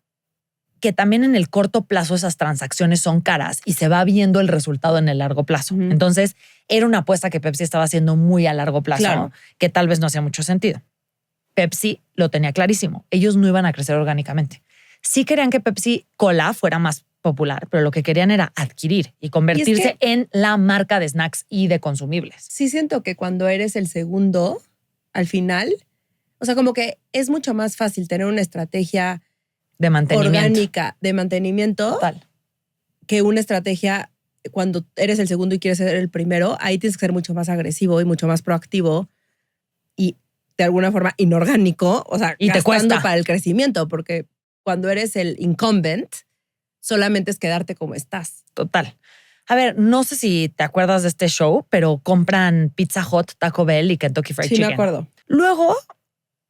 Que también en el corto plazo esas transacciones son caras y se va viendo el resultado en el largo plazo. Ujú. Entonces, era una apuesta que Pepsi estaba haciendo muy a largo plazo, Claro. que tal vez no hacía mucho sentido. Pepsi lo tenía clarísimo. Ellos no iban a crecer orgánicamente. Sí querían que Pepsi Cola fuera más popular, pero lo que querían era adquirir y convertirse en la marca de snacks y de consumibles. Sí siento que cuando eres el segundo, al final, o sea, como que es mucho más fácil tener una estrategia De mantenimiento. orgánica de mantenimiento Total. que una estrategia cuando eres el segundo y quieres ser el primero. Ahí tienes que ser mucho más agresivo y mucho más proactivo y de alguna forma inorgánico, o sea, Y te gastando cuesta. para el crecimiento, porque cuando eres el incumbent, solamente es quedarte como estás. Total. A ver, no sé si te acuerdas de este show, pero compran Pizza Hut, Taco Bell y Kentucky Fried Sí, Chicken. me acuerdo. Luego,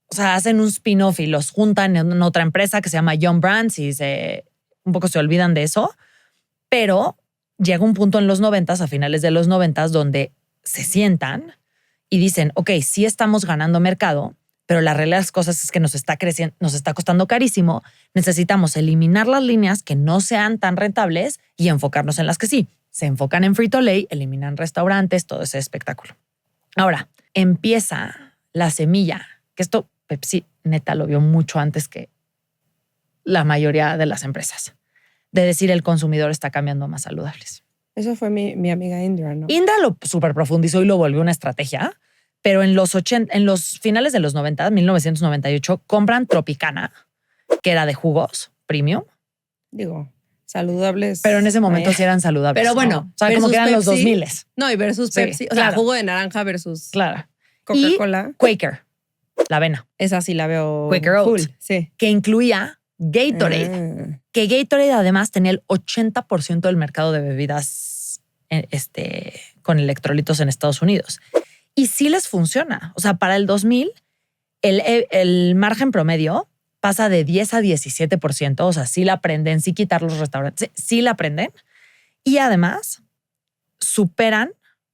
o sea, hacen un spin-off y los juntan en otra empresa que se llama Young Brands y un poco se olvidan de eso. Pero llega un punto en los 90s, a finales de los 90s, donde se sientan y dicen, ok, sí estamos ganando mercado, pero la realidad de las cosas es que nos está creciendo, nos está costando carísimo. Necesitamos eliminar las líneas que no sean tan rentables y enfocarnos en las que sí. Se enfocan en Frito-Lay, eliminan restaurantes, todo ese espectáculo. Ahora, empieza la semilla, que esto Pepsi neta lo vio mucho antes que la mayoría de las empresas, de decir el consumidor está cambiando a más saludables. Eso fue mi amiga Indra, ¿no? Indra lo super profundizó y lo volvió una estrategia, pero en los finales de los 90, 1998, compran Tropicana, que era de jugos premium, Digo, saludables. pero en ese momento Vaya. sí eran saludables. Pero bueno, ¿no? O sea, como versus que eran los Pepsi. 2000. No, y versus Sí, Pepsi. O claro. sea, jugo de naranja versus Claro. Coca-Cola. Y Quaker, la avena, Esa sí la veo Quaker Oats. full. Sí. que incluía Gatorade. Ah. Que Gatorade además tenía el 80% del mercado de bebidas con electrolitos en Estados Unidos. Y sí les funciona. O sea, para el 2000, el margen promedio pasa de 10 a 17%. O sea, sí la aprenden, sí quitar los restaurantes, sí la aprenden. Y además superan,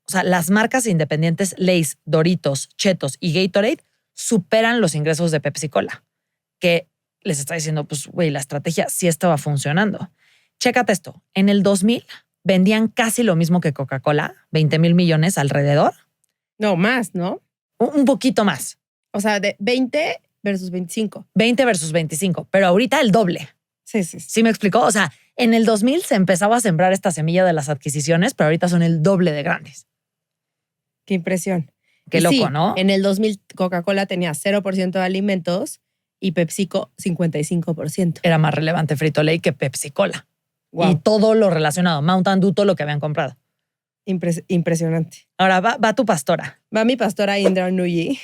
o sea, las marcas independientes Lay's, Doritos, Chetos y Gatorade superan los ingresos de Pepsi Cola, que les está diciendo, pues, güey, la estrategia sí estaba funcionando. Chécate esto. En el 2000 vendían casi lo mismo que Coca-Cola, 20,000 millones alrededor, No, más, ¿no? un poquito más, O sea, de 20 versus 25. 20 versus 25, pero ahorita el doble. Sí, sí, sí. ¿Sí me explicó? O sea, en el 2000 se empezaba a sembrar esta semilla de las adquisiciones, pero ahorita son el doble de grandes. Qué impresión. Qué Y loco, sí, ¿no? En el 2000 Coca-Cola tenía 0% de alimentos y PepsiCo 55%. Era más relevante Frito-Lay que Pepsi Cola. Wow. Y todo lo relacionado, Mountain Dew, todo lo que habían comprado. Impresionante. Ahora va tu pastora. Va mi pastora Indra Nooyi,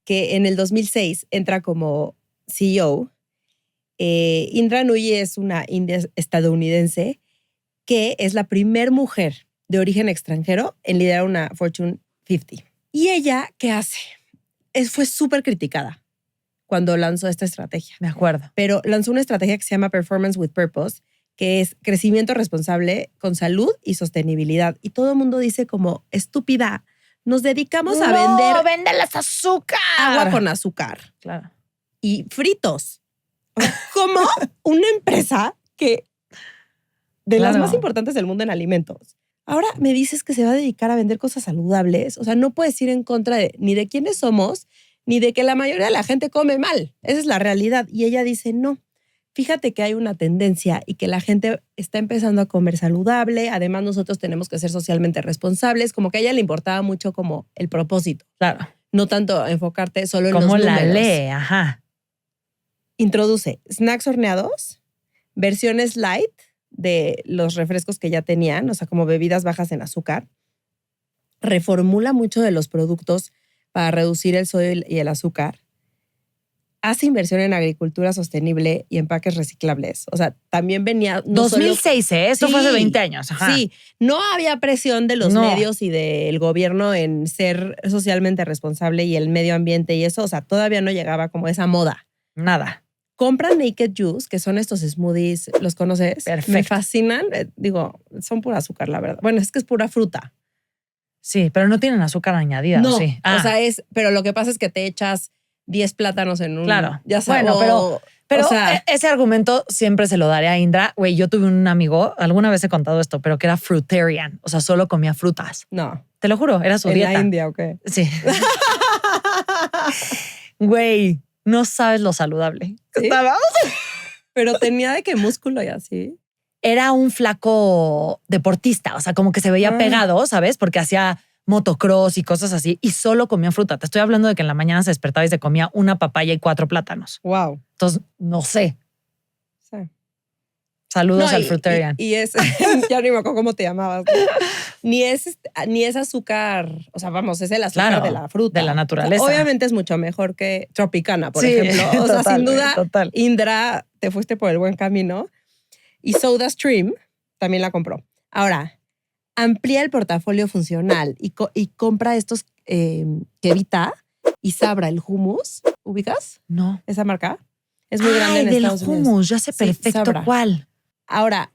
que en el 2006 entra como CEO. Indra Nooyi es una india estadounidense que es la primer mujer de origen extranjero en liderar una Fortune 50. ¿Y ella qué hace? Fue súper criticada cuando lanzó esta estrategia. Me acuerdo. Pero lanzó una estrategia que se llama Performance with Purpose, que es crecimiento responsable con salud y sostenibilidad. Y todo el mundo dice como, estúpida, nos dedicamos a vender véndeles azúcar. agua con azúcar Claro. y fritos. Como una empresa que de las Claro. más importantes del mundo en alimentos. Ahora me dices que se va a dedicar a vender cosas saludables. O sea, no puedes ir en contra ni de quiénes somos, ni de que la mayoría de la gente come mal. Esa es la realidad. Y ella dice, no, fíjate que hay una tendencia y que la gente está empezando a comer saludable. Además, nosotros tenemos que ser socialmente responsables. Como que a ella le importaba mucho como el propósito. Claro. No tanto enfocarte solo en Como los la números. lee, ajá. Introduce snacks horneados, versiones light de los refrescos que ya tenían, o sea, como bebidas bajas en azúcar. Reformula mucho de los productos para reducir el sodio y el azúcar. Hace inversión en agricultura sostenible y empaques reciclables. O sea, también venía... no solo- 2006, ¿eh? Esto fue hace 20 años. Ajá. Sí, no había presión de los No. medios y del gobierno en ser socialmente responsable y el medio ambiente y eso. O sea, todavía no llegaba como esa moda. Nada. Compran Naked Juice, que son estos smoothies, ¿los conoces? Perfecto. Me fascinan. Digo, son pura azúcar, la verdad. Bueno, es que es pura fruta. Sí, pero no tienen azúcar añadida. No, ¿o sí? o sea, pero lo que pasa es que te echas 10 plátanos en un... Claro. Ya sabes. Bueno, pero o sea, ese argumento siempre se lo daré a Indra. Güey, yo tuve un amigo, alguna vez he contado esto, pero que era fruitarian. O sea, solo comía frutas. no. Te lo juro, era su ¿En dieta. la India o qué? Sí. Güey, no sabes lo saludable. ¿Sí? Estaba. Pero tenía de qué músculo y así. Era un flaco deportista, o sea, como que se veía Ah. pegado, ¿sabes? Porque hacía motocross y cosas así y solo comía fruta. Te estoy hablando de que en la mañana se despertaba y se comía una papaya y 4 plátanos. Wow. Entonces, no sé. Sí. Saludos No, al fruitarian. Y es, ya ni me acuerdo cómo te llamabas. ¿No? Ni es azúcar, o sea, vamos, es el azúcar Claro, de la fruta. de la naturaleza. O sea, obviamente es mucho mejor que Tropicana, por Sí, ejemplo. O sea, total, sin duda, total. Indra, te fuiste por el buen camino. Y SodaStream también la compró. Ahora, amplía el portafolio funcional y compra estos Kevita y Sabra, el hummus. ¿Ubicas No. esa marca? Es muy grande en del Estados Unidos. hummus, ya sé Sí, perfecto Sabra. cuál. Ahora,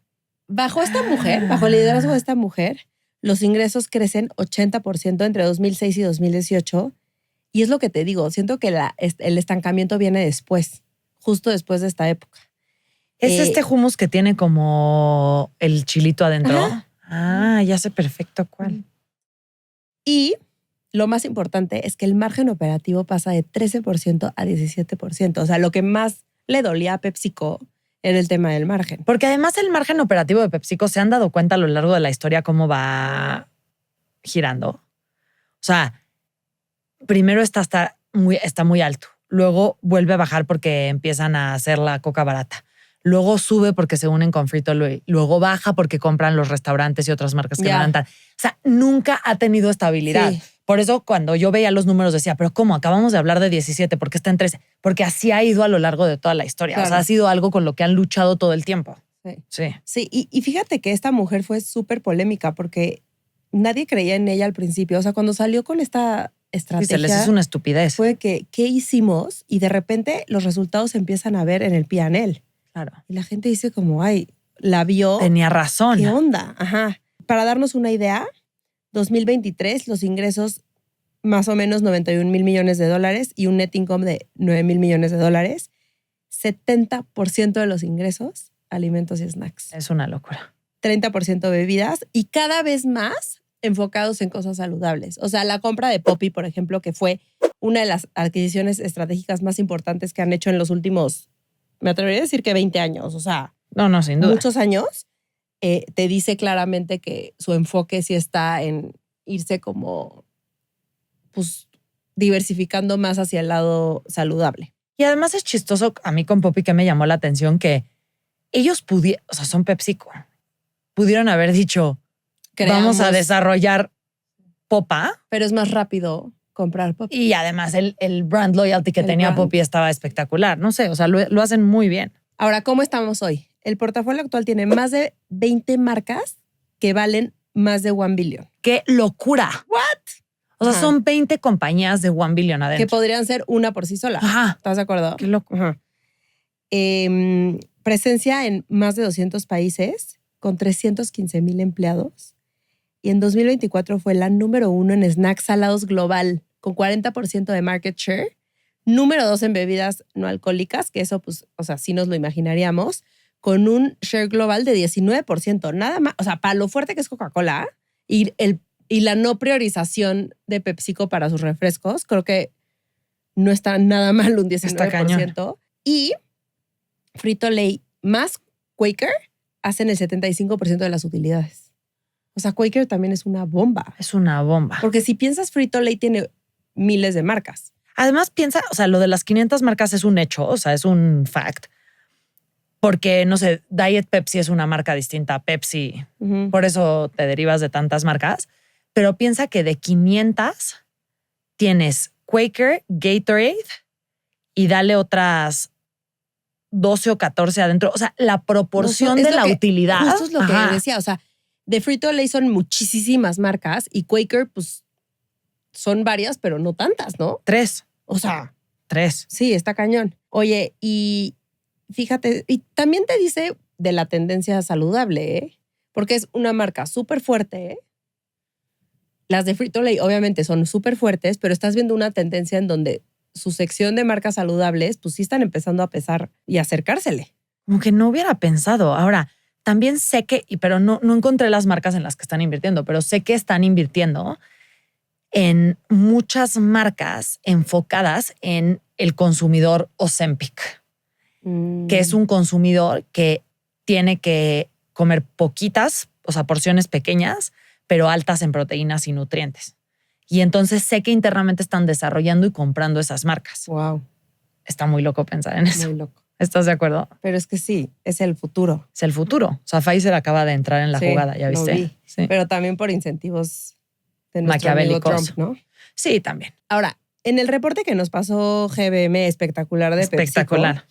bajo esta mujer, bajo el liderazgo de esta mujer, los ingresos crecen 80% entre 2006 y 2018. Y es lo que te digo, siento que el estancamiento viene después, justo después de esta época. Es este hummus que tiene como el chilito adentro. Ajá. Ah, ya sé perfecto cuál. Y lo más importante es que el margen operativo pasa de 13% a 17%. O sea, lo que más le dolía a PepsiCo era el tema del margen. Porque además el margen operativo de PepsiCo se han dado cuenta a lo largo de la historia cómo va girando. O sea, primero está muy alto. Luego vuelve a bajar porque empiezan a hacer la coca barata. Luego sube porque se unen con Frito-Lay. Luego baja porque compran los restaurantes y otras marcas que Ya. levantan. O sea, nunca ha tenido estabilidad. Sí. Por eso cuando yo veía los números decía, pero ¿cómo? Acabamos de hablar de 17, ¿por qué está en 13? Porque así ha ido a lo largo de toda la historia. Claro. O sea, ha sido algo con lo que han luchado todo el tiempo. Sí. Sí. Sí, y fíjate que esta mujer fue súper polémica porque nadie creía en ella al principio. O sea, cuando salió con esta Y estrategia, se les hizo una estupidez. fue que, ¿qué hicimos? Y de repente los resultados se empiezan a ver en el P&L. Claro. Y la gente dice como, ay, la vio. Tenía razón. ¿Qué onda? Ajá. Para darnos una idea, 2023 los ingresos más o menos 91 mil millones de dólares y un net income de 9 mil millones de dólares. 70% de los ingresos, alimentos y snacks. Es una locura. 30% bebidas y cada vez más enfocados en cosas saludables. O sea, la compra de Poppi, por ejemplo, que fue una de las adquisiciones estratégicas más importantes que han hecho en los últimos, me atrevería a decir que 20 años, o sea, No, sin duda. muchos años, te dice claramente que su enfoque sí está en irse como, pues, diversificando más hacia el lado saludable. Y además es chistoso a mí con Poppi que me llamó la atención que ellos pudieron, o sea, son PepsiCo, pudieron haber dicho, vamos a Creamos- desarrollar Popa. Pero es más rápido comprar Poppi. Y además el brand loyalty que El tenía brand. Poppi estaba espectacular. No sé, o sea, lo hacen muy bien. Ahora, ¿cómo estamos hoy? el portafolio actual tiene más de 20 marcas que valen más de $1 billion. ¡Qué locura! ¿What? O sea, Ajá. son 20 compañías de $1 billion Que adentro. podrían ser una por sí sola. Ajá. ¿Estás de acuerdo? Qué loco. Ajá. Presencia en más de 200 países con 315,000 empleados. Y en 2024 fue la número 1 en snacks salados global, con 40% de market share. Número 2 en bebidas no alcohólicas, que eso, pues, o sea, sí nos lo imaginaríamos, con un share global de 19%. Nada más, o sea, para lo fuerte que es Coca-Cola y la no priorización de PepsiCo para sus refrescos, creo que no está nada mal un 19%. Está cañón. Y Frito-Lay más Quaker hacen el 75% de las utilidades. O sea, Quaker también es una bomba. Es una bomba. Porque si piensas, Frito-Lay tiene miles de marcas. Además, piensa, o sea, lo de las 500 marcas es un hecho, o sea, es un fact. Porque, no sé, Diet Pepsi es una marca distinta a Pepsi. Ujú. Por eso te derivas de tantas marcas. Pero piensa que de 500 tienes Quaker, Gatorade y dale otras 12 o 14 adentro. O sea, la proporción Es de lo la que- utilidad. Justo es lo Ajá. que decía. O sea, de Frito-Lay son muchísimas marcas y Quaker, pues, son varias, pero no tantas, ¿no? 3. O sea, 3. sí, está cañón. Oye, y fíjate, y también te dice de la tendencia saludable, ¿eh? Porque es una marca súper fuerte, ¿eh? Las de Frito-Lay obviamente son súper fuertes, pero estás viendo una tendencia en donde su sección de marcas saludables, pues sí están empezando a pesar y acercársele. Como que no hubiera pensado. Ahora, también sé que, pero no encontré las marcas en las que están invirtiendo, pero sé que están invirtiendo en muchas marcas enfocadas en el consumidor Ozempic, que es un consumidor que tiene que comer poquitas, o sea, porciones pequeñas, pero altas en proteínas y nutrientes. Y entonces sé que internamente están desarrollando y comprando esas marcas. Wow, Está muy loco pensar en eso. muy loco. ¿Estás de acuerdo? Pero es que sí, es el futuro. Es el futuro. O sea, Pfizer acaba de entrar en la Sí, jugada, ¿ya lo viste? vi. Sí. Pero también por incentivos de nuestro amigo Maquiavélicos. Trump, ¿no? Sí, también. Ahora, en el reporte que nos pasó GBM espectacular de Espectacular.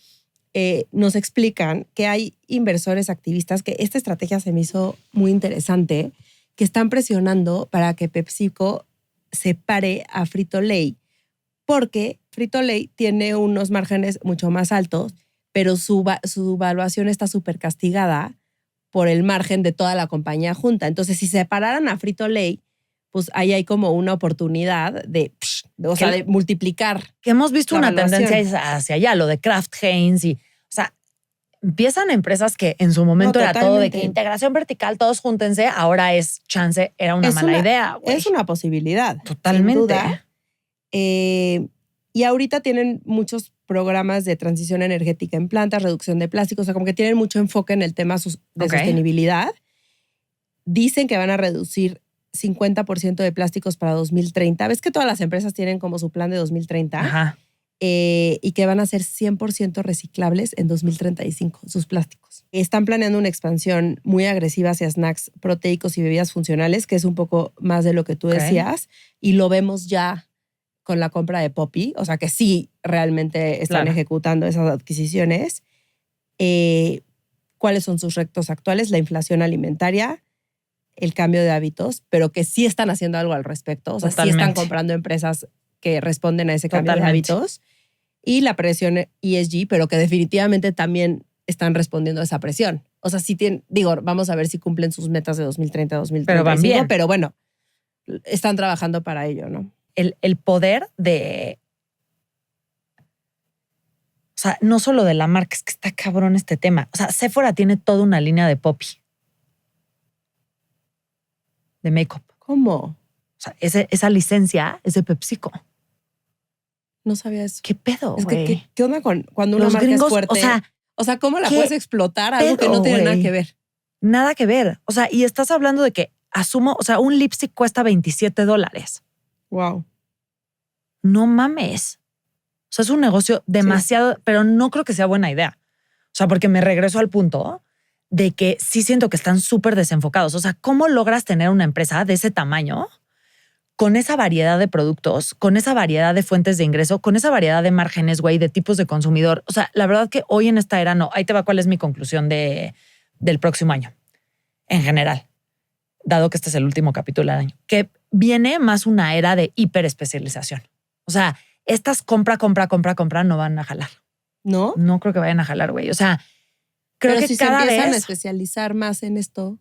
PepsiCo, nos explican que hay inversores activistas, que esta estrategia se me hizo muy interesante, que están presionando para que PepsiCo separe a Frito-Lay, porque Frito-Lay tiene unos márgenes mucho más altos, pero su valuación está súper castigada por el margen de toda la compañía junta. Entonces, si separaran a Frito-Lay, pues ahí hay como una oportunidad de multiplicar. Que hemos visto La una evaluación. tendencia hacia allá, lo de Kraft Heinz y, o sea, empiezan empresas que en su momento No, era todo de que totalmente. integración vertical, todos júntense, ahora es chance, era una Es mala una- idea. Güey. Es una posibilidad. Totalmente. Sin duda. Y ahorita tienen muchos programas de transición energética en plantas, reducción de plásticos, o sea, como que tienen mucho enfoque en el tema de Ok. sostenibilidad. Dicen que van a reducir 50% de plásticos para 2030. ¿Ves que todas las empresas tienen como su plan de 2030? Ajá. Y que van a ser 100% reciclables en 2035, sus plásticos. Están planeando una expansión muy agresiva hacia snacks proteicos y bebidas funcionales, que es un poco más de lo que tú Ok. decías, y lo vemos ya con la compra de Poppi, o sea que sí realmente están Claro. ejecutando esas adquisiciones. ¿Cuáles son sus retos actuales? La inflación alimentaria, el cambio de hábitos, pero que sí están haciendo algo al respecto, o sea, sí están Totalmente. comprando empresas que responden a ese cambio de Totalmente. hábitos, y la presión ESG, pero que definitivamente también están respondiendo a esa presión. O sea, sí tienen, digo, vamos a ver si cumplen sus metas de 2030, 2035, Pero van bien. pero bueno, están trabajando para ello, ¿no? El poder de... O sea, no solo de la marca, es que está cabrón este tema. O sea, Sephora tiene toda una línea de Poppy. De make-up. ¿Cómo? O sea, esa licencia es de PepsiCo. No sabía eso. ¿Qué pedo, Es que, güey? ¿qué onda cuando una Los marca gringos, es fuerte? o sea, ¿cómo la ¿qué puedes explotar? Algo que no pedo, tiene nada güey? que ver. nada que ver. O sea, y estás hablando de que asumo, o sea, un lipstick cuesta $27. Wow. No mames. O sea, es un negocio demasiado, pero no creo que sea buena idea. O sea, porque me regreso al punto de que sí siento que están súper desenfocados. O sea, ¿cómo logras tener una empresa de ese tamaño con esa variedad de productos, con esa variedad de fuentes de ingreso, con esa variedad de márgenes, güey, de tipos de consumidor. O sea, la verdad que hoy en esta era no. Ahí te va cuál es mi conclusión del próximo año. En general, dado que este es el último capítulo del año, que viene más una era de hiperespecialización. O sea, estas compra no van a jalar. ¿No? No creo que vayan a jalar, güey. O sea, creo Pero que si se cada empiezan a vez... especializar más en esto,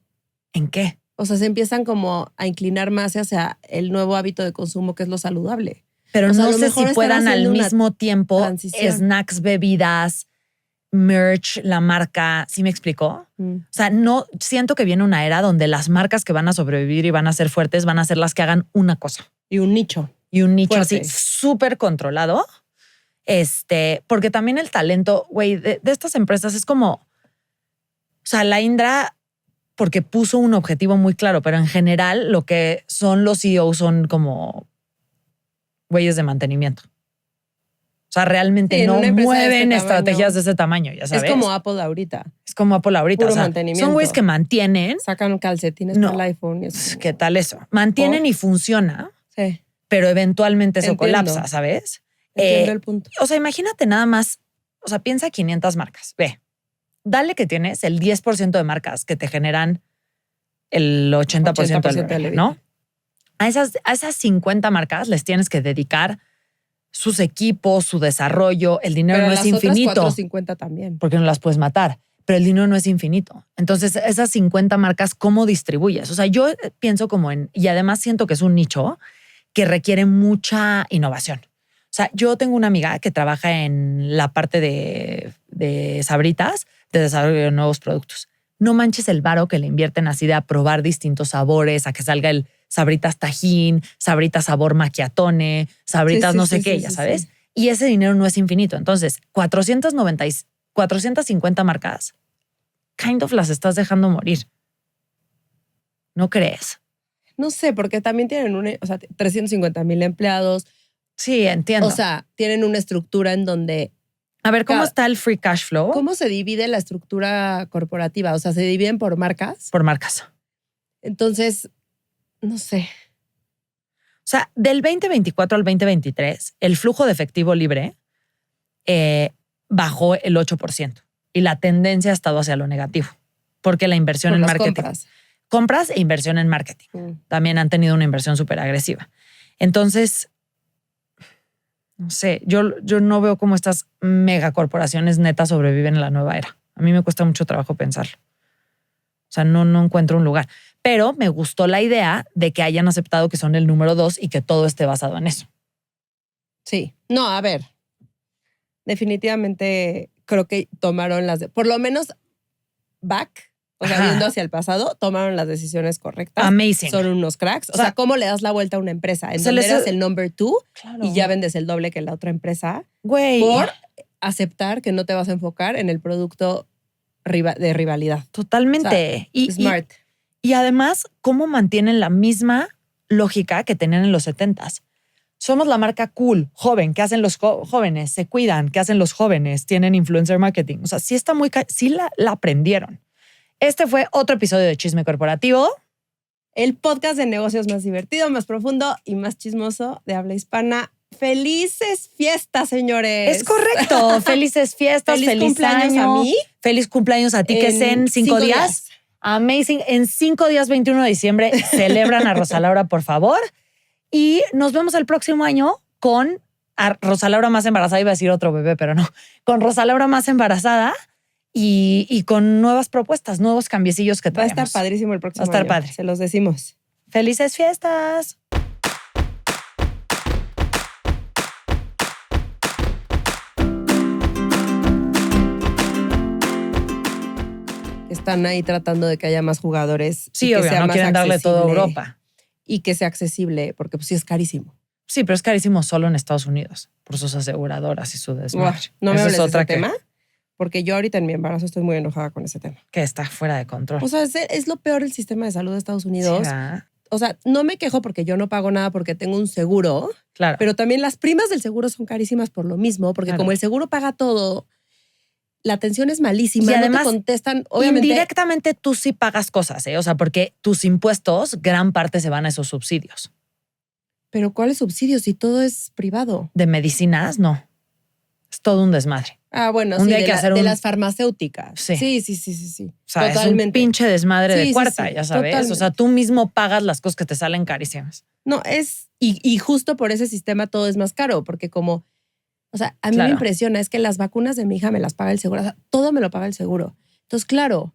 ¿En qué? o sea, se empiezan como a inclinar más hacia el nuevo hábito de consumo que es lo saludable. Pero O sea, a no lo sé mejor si están puedan al haciendo una mismo tiempo transición. snacks, bebidas, merch, la marca. ¿Sí me explicó? Mm. O sea, no siento que viene una era donde las marcas que van a sobrevivir y van a ser fuertes van a ser las que hagan una cosa. Y un nicho. Y un nicho Fuerte. así súper controlado. Porque también el talento, güey, de estas empresas es como, o sea, la Indra, porque puso un objetivo muy claro, pero en general lo que son los CEOs son como güeyes de mantenimiento. O sea, realmente Sí, en no una empresa de mueven este tamaño, estrategias de ese tamaño, ya sabes. Es como Apple ahorita. Es como Apple ahorita. Puro O sea, mantenimiento. son güeyes que mantienen. Sacan calcetines No. para el iPhone. Y es como- ¿Qué tal eso? Mantienen ¿Por? y funciona, Sí, pero eventualmente eso Entiendo. colapsa, ¿sabes? entiendo el punto. O sea, imagínate nada más, o sea, piensa 500 marcas. Ve, dale que tienes el 10% de marcas que te generan el 80% del revenue, ¿no? A esas 50 marcas les tienes que dedicar sus equipos, su desarrollo. El dinero Pero no las es infinito otras 450 también. porque no las puedes matar, pero el dinero no es infinito. Entonces, esas 50 marcas, ¿cómo distribuyes? O sea, yo pienso como en, y además siento que es un nicho que requiere mucha innovación. O sea, yo tengo una amiga que trabaja en la parte de Sabritas, de desarrollo de nuevos productos. No manches el varo que le invierten así de a probar distintos sabores, a que salga el Sabritas Tajín, Sabritas sabor macchiatone, Sabritas Sí, sí, no sé sí, qué, sí, ya sí, sabes. sí. Y ese dinero no es infinito. Entonces, 450 marcas, kind of las estás dejando morir. ¿No crees? No sé, porque también tienen 350,000 empleados. Sí, entiendo. O sea, tienen una estructura en donde... a ver, ¿cómo cada- está el free cash flow? ¿Cómo se divide la estructura corporativa? O sea, se dividen por marcas. Por marcas. Entonces, no sé. O sea, del 2024 al 2023, el flujo de efectivo libre bajó el 8% y la tendencia ha estado hacia lo negativo porque la inversión Por en las marketing. Compras e inversión en marketing. También han tenido una inversión súper agresiva. Entonces, no sé, yo no veo cómo estas megacorporaciones netas sobreviven en la nueva era. A mí me cuesta mucho trabajo pensarlo. O sea, no encuentro un lugar. Pero me gustó la idea de que hayan aceptado que son el número 2 y que todo esté basado en eso. Sí. No, a ver. Definitivamente creo que tomaron por lo menos back, o sea, Ajá. viendo hacia el pasado, tomaron las decisiones correctas. Amazing. Son unos cracks. O sea, ¿cómo le das la vuelta a una empresa? En se donde les- eras el number 2 Claro. y ya vendes el doble que la otra empresa Güey. por aceptar que no te vas a enfocar en el producto de rivalidad. Totalmente. Smart. Y además, ¿cómo mantienen la misma lógica que tenían en los 70s? Somos la marca cool, joven, que hacen los jóvenes, se cuidan, que hacen los jóvenes, tienen influencer marketing. O sea, sí está muy... sí la aprendieron. Este fue otro episodio de Chisme Corporativo. El podcast de negocios más divertido, más profundo y más chismoso de habla hispana. ¡Felices fiestas, señores! Es correcto. Felices fiestas, feliz cumpleaños año. a mí. Feliz cumpleaños a ti, que es en 5 días. Amazing. En 5 días, 21 de diciembre, celebran a Rosa Laura, por favor. Y nos vemos el próximo año con a Rosa Laura más embarazada. Iba a decir otro bebé, pero no. Con Rosa Laura más embarazada y con nuevas propuestas, nuevos cambiecillos que Va a traemos. estar padrísimo el próximo Va a estar año. padre. Se los decimos. ¡Felices fiestas! Están ahí tratando de que haya más jugadores. Sí, y que obvio, sea no más quieren darle todo a accesible Europa. Y que sea accesible, porque pues sí es carísimo. Sí, pero es carísimo solo en Estados Unidos por sus aseguradoras y su desmadre. Uf, no me Esa hables es de otra ese tema, porque yo ahorita en mi embarazo estoy muy enojada con ese tema. que está fuera de control. O sea, es lo peor el sistema de salud de Estados Unidos. Sí, ¿verdad? O sea, no me quejo porque yo no pago nada porque tengo un seguro, Claro. pero también las primas del seguro son carísimas por lo mismo, porque Claro. como el seguro paga todo, la atención es malísima, Y además, no te contestan, obviamente. indirectamente tú sí pagas cosas, ¿eh? O sea, porque tus impuestos, gran parte se van a esos subsidios. Pero ¿cuáles subsidios si todo es privado? De medicinas, no. Es todo un desmadre. Ah, bueno, Un sí, día hay de, que hacer de un- las farmacéuticas. Sí. Sí. O sea, Totalmente. es un pinche desmadre Sí, de sí, cuarta, sí, ya sabes. totalmente. O sea, tú mismo pagas las cosas que te salen carísimas. No, es... Y justo por ese sistema todo es más caro, porque como... O sea, a mí Claro. me impresiona, es que las vacunas de mi hija me las paga el seguro. O sea, todo me lo paga el seguro. Entonces, claro,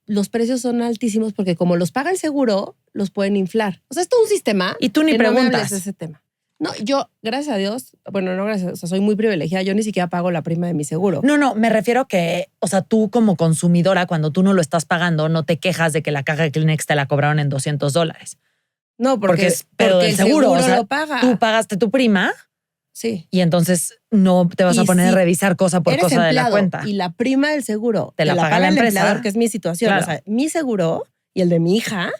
los precios son altísimos porque como los paga el seguro, los pueden inflar. O sea, es todo un sistema. Y tú ni que no me hables preguntas. de ese tema. No, yo, gracias a Dios, bueno, no gracias, o sea, soy muy privilegiada. Yo ni siquiera pago la prima de mi seguro. No, me refiero que, o sea, tú como consumidora, cuando tú no lo estás pagando, no te quejas de que la caja de Kleenex te la cobraron en $200. No, Porque es pedo porque del el seguro, o sea, lo paga. Tú pagaste tu prima Sí. y entonces no te vas Y a poner si a revisar cosa por Eres cosa de la empleado cuenta. y la prima del seguro Te la paga la el empresa. empleador, que es mi situación. Claro. O sea, mi seguro y el de mi hija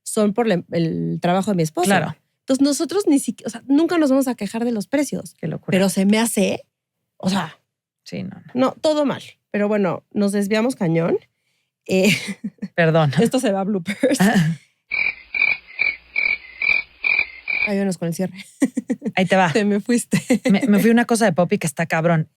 son por el trabajo de mi esposo. Claro. Entonces nosotros ni siquiera, o sea, nunca nos vamos a quejar de los precios. Qué locura. Pero se me hace, o sea, Sí, no. no, todo mal. Pero bueno, nos desviamos cañón. Perdón. Esto se va a bloopers. Ayúdanos con el cierre. Ahí te va. Te me fuiste. Me fui a una cosa de Poppy que está cabrón.